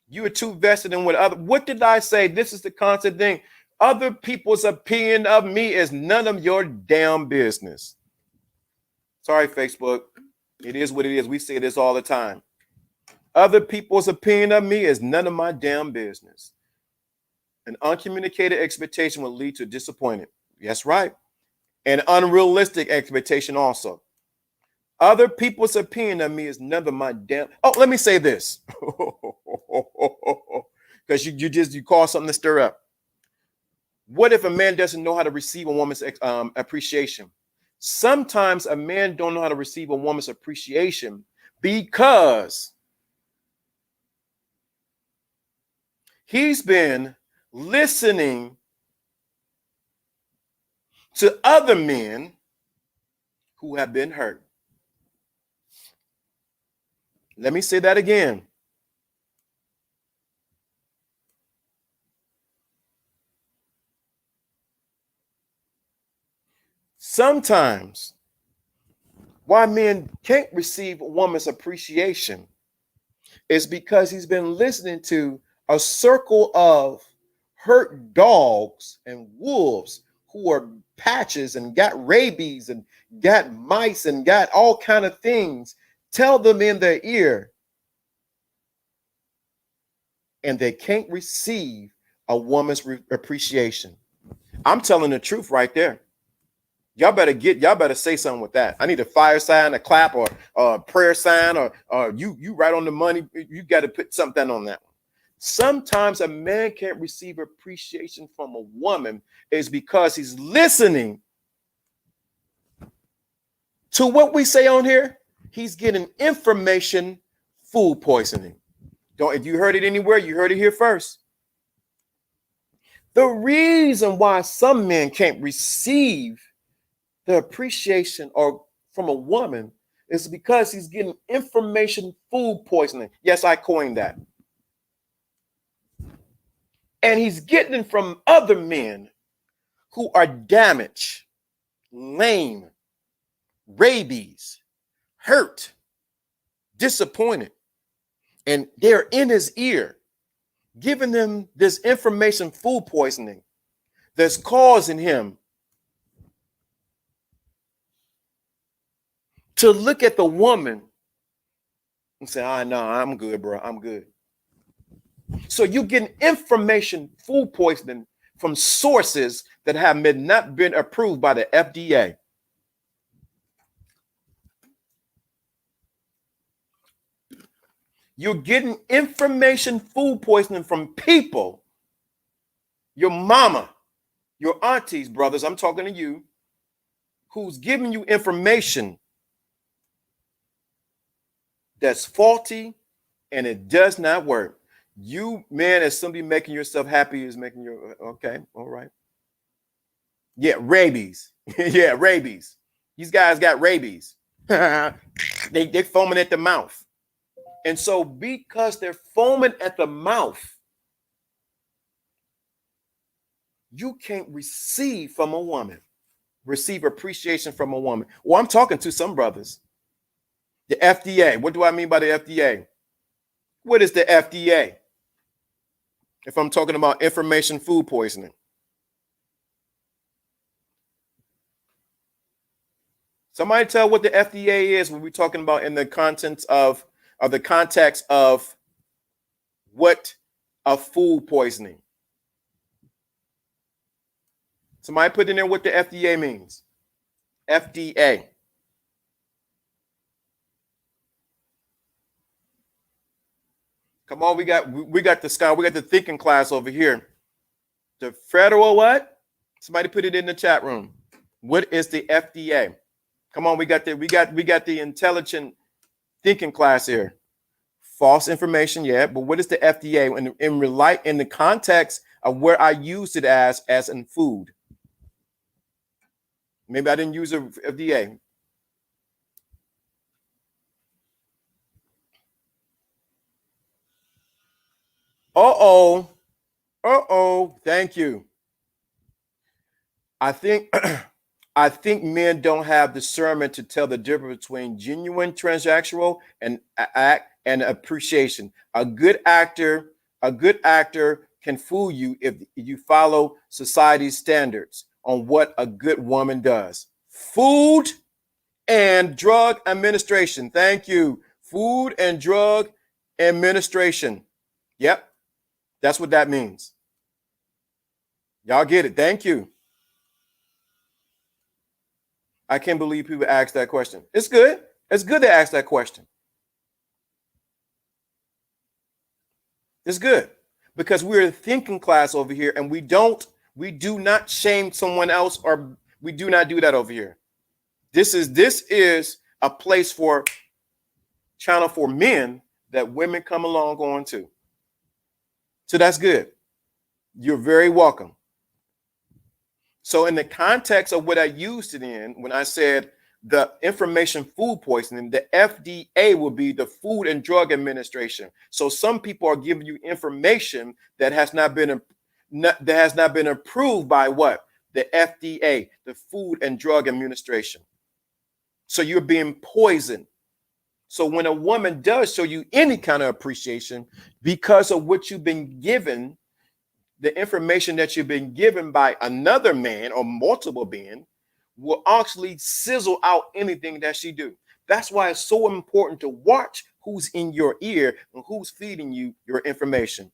You are too vested in what did I say? This is the constant thing. Other people's opinion of me is none of your damn business. Sorry, Facebook. It is what it is. We say this all the time. Other people's opinion of me is none of my damn business. An uncommunicated expectation will lead to disappointment. That's right. And unrealistic expectation also. Other people's opinion of me is none of my damn. Oh, let me say this. Because you call something to stir up. What if a man doesn't know how to receive a woman's appreciation? Sometimes a man don't know how to receive a woman's appreciation because he's been listening to other men who have been hurt. Let me say that again. Sometimes why men can't receive a woman's appreciation is because he's been listening to a circle of hurt dogs and wolves who are patches and got rabies and got mice and got all kind of things, tell them in their ear, and they can't receive a woman's appreciation. I'm telling the truth right there. Y'all better say something with that. I need a fire sign, a clap, or a prayer sign, or you right on the money. You got to put something on that one. Sometimes a man can't receive appreciation from a woman is because he's listening to what we say on here. He's getting information food poisoning. If you heard it anywhere, you heard it here first. The reason why some men can't receive the appreciation or from a woman is because he's getting information food poisoning. Yes, I coined that. And he's getting it from other men who are damaged, lame, rabies, hurt, disappointed. And they're in his ear, giving them this information food poisoning that's causing him to look at the woman and say, no, I'm good, bro. I'm good. So you get information food poisoning from sources that have not been approved by the FDA. You're getting information food poisoning from people, your mama, your aunties, brothers, I'm talking to you, who's giving you information that's faulty and it does not work. You, man, as somebody making yourself happy is making your okay, all right. Yeah, rabies. Yeah, rabies. These guys got rabies. They foaming at the mouth. And so because they're foaming at the mouth, you can't receive from a woman, receive appreciation from a woman. Well, I'm talking to some brothers. The FDA. What do I mean by the FDA? What is the FDA? If I'm talking about information food poisoning. Somebody tell what the FDA is when we're talking about in the contents of the context of what a food poisoning. Somebody put in there what the FDA means. FDA. Come on, we got the sky, we got the thinking class over here. The federal what? Somebody put it in the chat room. What is the FDA? Come on, we got the intelligent thinking class here. False information, yeah, but what is the FDA in the context of where I used it as in food? Maybe I didn't use a FDA. Uh-oh. Uh-oh. Thank you. I think I think men don't have discernment to tell the difference between genuine transactional and act and appreciation. A good actor can fool you if you follow society's standards on what a good woman does. Food and Drug Administration. Thank you. Food and Drug Administration. Yep, that's what that means. Y'all get it. Thank you. I can't believe people ask that question. It's good. It's good to ask that question. It's good because we're a thinking class over here and we do not shame someone else, or we do not do that over here. This is a place for channel for men that women come along on to. So that's good. You're very welcome. So in the context of what I used it in, when I said the information food poisoning, the FDA will be the Food and Drug Administration. So some people are giving you information that has not been approved by what? The FDA, the Food and Drug Administration. So you're being poisoned. So when a woman does show you any kind of appreciation because of what you've been given, the information that you've been given by another man or multiple men, will actually sizzle out anything that she do. That's why it's so important to watch who's in your ear and who's feeding you your information.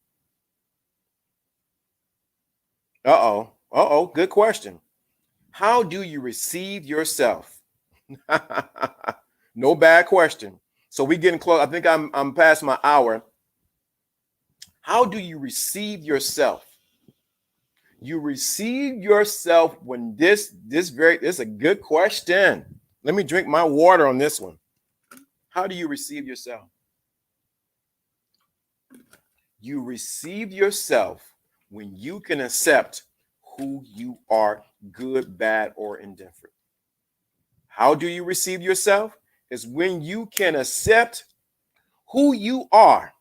Uh-oh. Good question. How do you receive yourself? No bad question. So we getting close. I think I'm past my hour. How do you receive yourself? You receive yourself when this is a good question. Let me drink my water on this one. How do you receive yourself? You receive yourself when you can accept who you are, good, bad, or indifferent. How do you receive yourself? Is when you can accept who you are.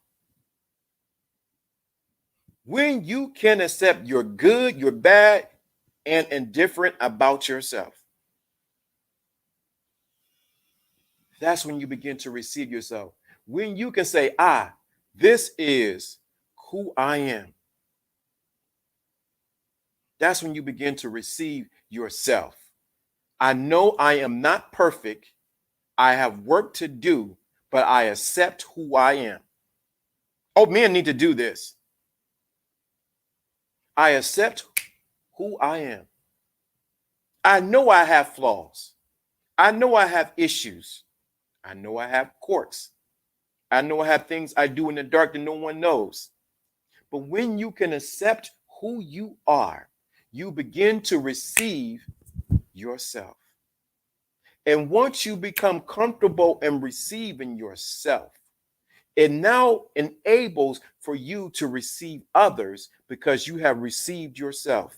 When you can accept your good, your bad, and indifferent about yourself. That's when you begin to receive yourself. When you can say, this is who I am. That's when you begin to receive yourself. I know I am not perfect. I have work to do, but I accept who I am. Oh, men need to do this. I accept who I am. I know I have flaws. I know I have issues. I know I have quirks. I know I have things I do in the dark that no one knows. But when you can accept who you are, you begin to receive yourself. And once you become comfortable in receiving yourself, It now enables for you to receive others because you have received yourself.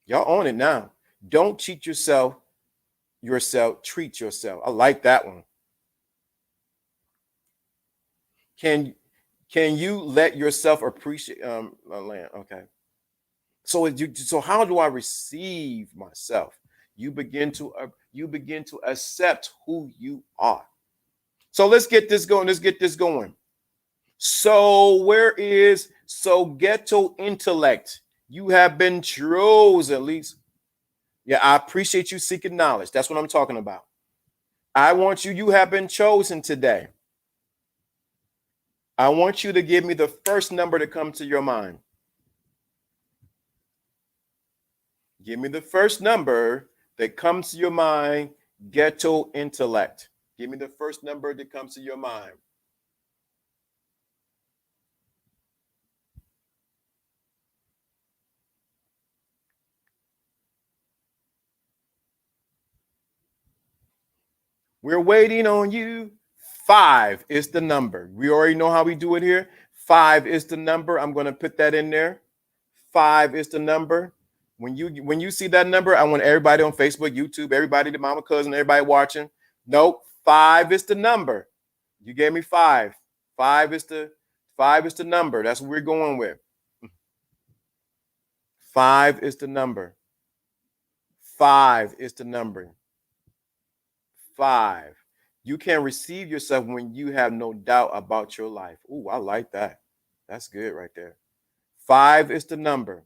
Y'all own it now. Don't cheat yourself. Treat yourself. I like that one. Can you let yourself appreciate land? Okay. So how do I receive myself? You begin to accept who you are. So let's get this going. So ghetto intellect. You have been chosen, at least. Yeah, I appreciate you seeking knowledge. That's what I'm talking about. You have been chosen today. I want you to give me the first number to come to your mind. Give me the first number that comes to your mind. Ghetto intellect. Give me the first number that comes to your mind. We're waiting on you. 5 is the number. We already know how we do it here. 5 is the number. I'm going to put that in there. 5 is the number. When you see that number, I want everybody on Facebook, YouTube, everybody, the mama, cousin, everybody watching. Nope, 5 is the number. You gave me 5. 5 is the number. That's what we're going with. 5 is the number. 5 is the number. 5. You can receive yourself when you have no doubt about your life. Ooh, I like that. That's good right there. 5 is the number.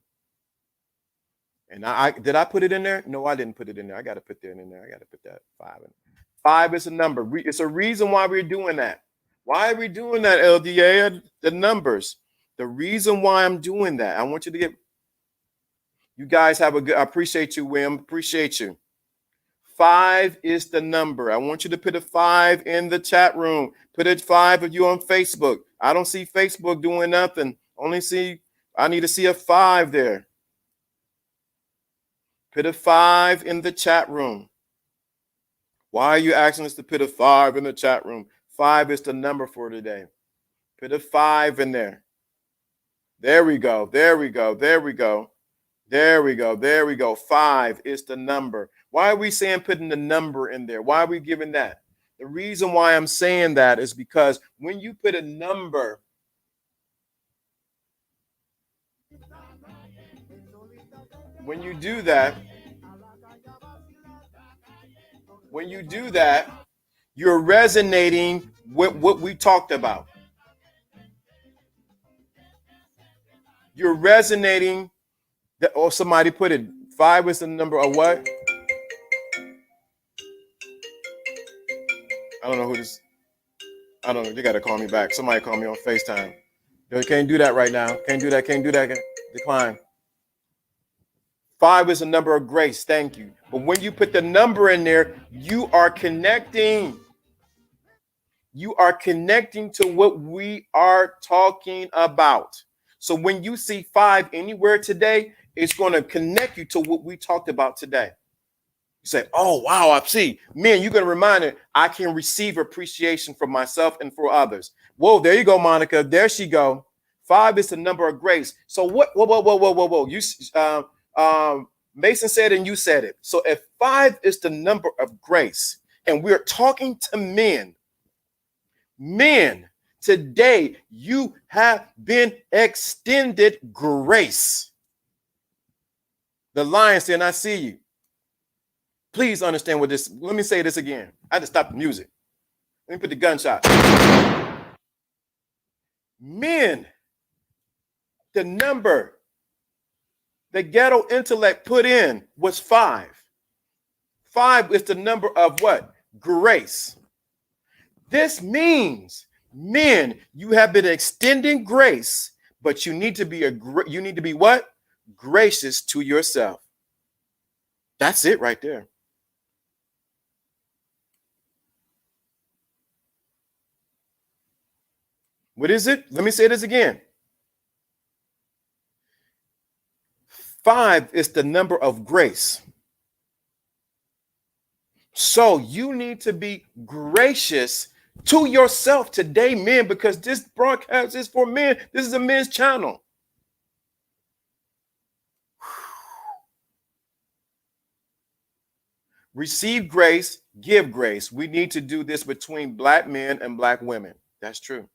And I did I put it in there? No, I didn't put it in there. I got to put that in there. I got to put that 5 in. 5 is a number. It's a reason why we're doing that. Why are we doing that, LDA? The numbers. The reason why I'm doing that. I want you to get. You guys have a good. I appreciate you, William. Appreciate you. 5 is the number. I want you to put a 5 in the chat room. Put a 5 of you on Facebook. I don't see Facebook doing nothing. I need to see a 5 there. Put a 5 in the chat room. Why are you asking us to put a 5 in the chat room? 5 is the number for today. Put a 5 in there. There we go. There we go. There we go. There we go. There we go. 5 is the number. Why are we saying putting the number in there? Why are we giving that? The reason why I'm saying that is because when you put a number, when you do that, you're resonating with what we talked about. You're resonating. Or somebody put it. 5 is the number of what? I don't know who this. I don't know. You got to call me back. Somebody call me on FaceTime. You can't do that right now. Can't do that. Can't do that. Decline. 5 is a number of grace. Thank you. But when you put the number in there, you are connecting. You are connecting to what we are talking about. So when you see 5 anywhere today, it's going to connect you to what we talked about today. You say, oh, wow, I see. Man, you're going to remind me, I can receive appreciation from myself and for others. Whoa, there you go, Monica. There she go. 5 is the number of grace. So what? Whoa. You, Mason said and you said it. So if 5 is the number of grace, and we're talking to men, today you have been extended grace. The lion said, I see you. Please understand what this. Let me say this again. I had to stop the music. Let me put the gunshot. Men, the number the ghetto intellect put in was 5. 5 is the number of what? Grace. This means, men, you have been extending grace, but you need to be what? Gracious to yourself. That's it right there. What is it? Let me say this again. 5 is the number of grace. So you need to be gracious to yourself today, men, because this broadcast is for men. This is a men's channel. Receive grace, give grace. We need to do this between black men and black women. That's true.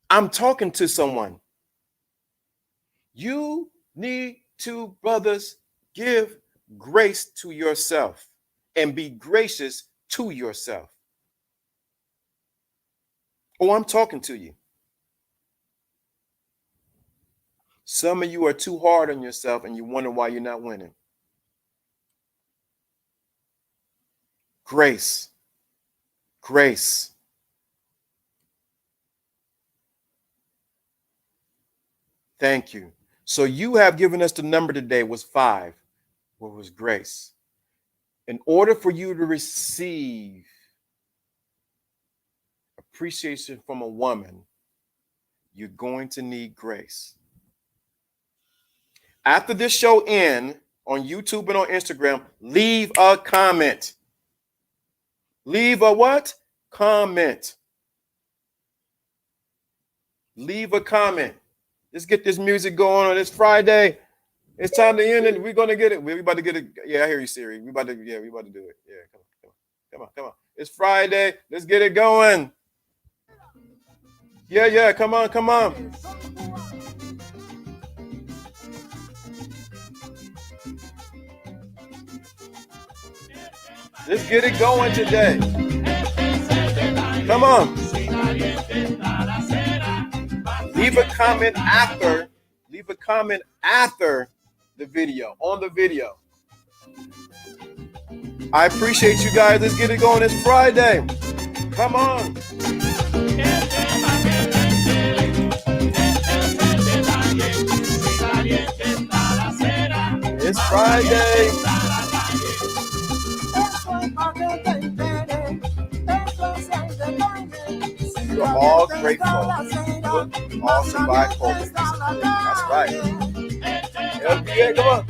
I'm talking to someone. You need to, brothers, give grace to yourself and be gracious to yourself. Oh, I'm talking to you. Some of you are too hard on yourself and you wonder why you're not winning. Grace. Grace. Thank you. So you have given us the number today was 5, what was grace. In order for you to receive appreciation from a woman, you're going to need grace. After this show ends on YouTube and on Instagram, leave a comment. Leave a what? Comment. Leave a comment. Let's get this music going on this Friday. It's time to end it. We're gonna get it. We're about to get it. Yeah, I hear you, Siri. We about to do it. Yeah, come on. It's Friday. Let's get it going. Yeah, come on. Let's get it going today. Come on. Leave a comment after the video, on the video. I appreciate you guys. Let's get it going. It's Friday. Come on. It's Friday. We're all grateful. All survive COVID. That's right. Yeah, come on.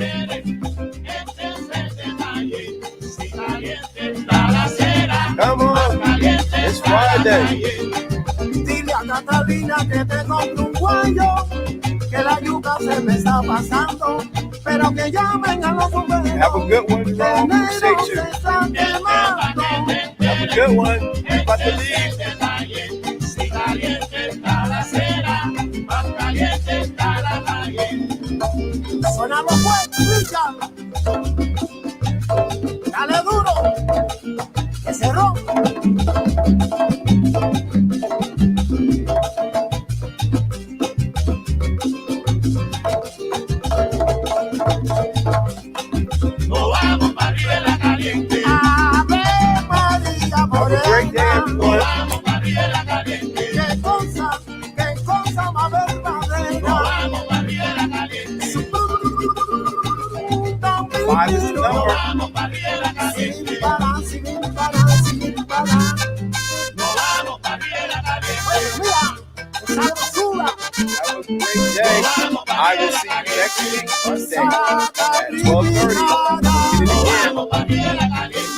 Come on. It's Friday. Dile a Catalina que te compre un cuello, que la yuca se me está pasando, pero que llamen a los bomberos. Have a good one, Jerome. Appreciate you. Have a good one. We're about to leave. Suena los fuertes, Richard. Dale duro, que se rompe. No vamos para arriba en la caliente. Ave María Have a great day, Morena. everyone. Vamos para arriba en la caliente. Qué cosa más verdadera. No vamos para arriba en la caliente. 5 is the No number. vamos para arriba en la caliente. Sin parar. No vamos para arriba en la caliente. Mira, esa basura. Have a great day. I will see you next week, Monday at 12:30. Get it No again. vamos para arriba en la caliente.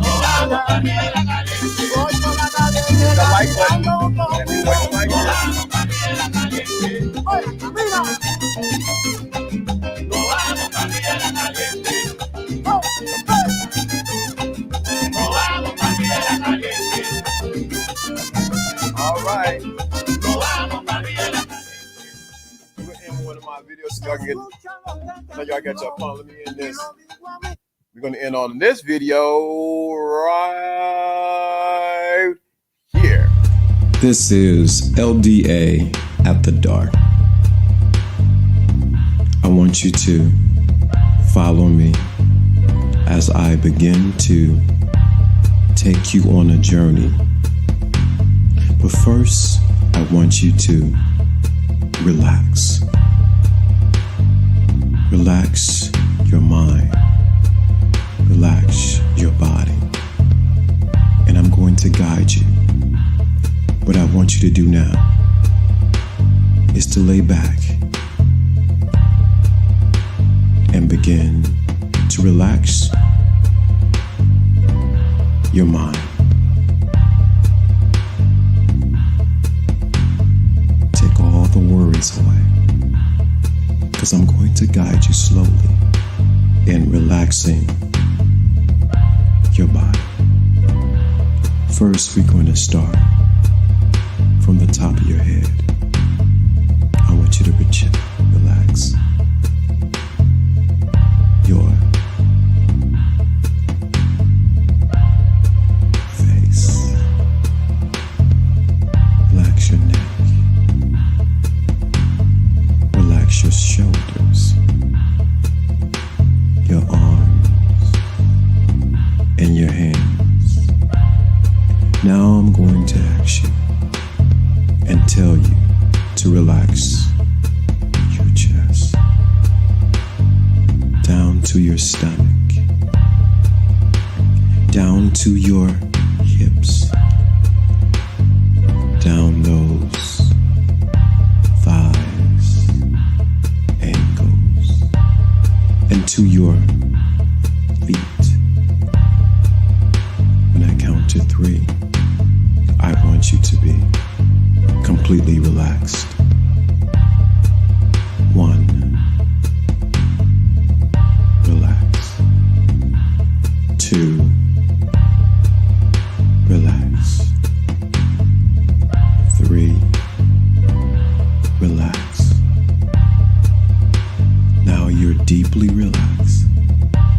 No vamos para arriba en la caliente. The like button. Everybody like No it. vamos para arriba en la caliente. Mira, No vamos para arriba en la caliente. No vamos para arriba en la caliente. All right. No vamos para arriba en la caliente. We're in one of my videos so y'all can get. So y'all got your phone. Let me end this. We're gonna end on this video right here. This is LDA at the Dark. I want you to follow me as I begin to take you on a journey. But first, I want you to relax. Relax your mind. Relax your body. And I'm going to guide you. What I want you to do now is to lay back and begin to relax your mind. Take all the worries away, because I'm going to guide you slowly in relaxing your body. First, we're going to start from the top of your head. I want you to relax your face. Relax your neck. Relax your shoulders, your arms, and your hands. Now I'm going to ask you and tell you to relax your chest down to your stomach, down to your hips, down those thighs, ankles, and to your feet. When I count to 3, I want you to be completely relaxed.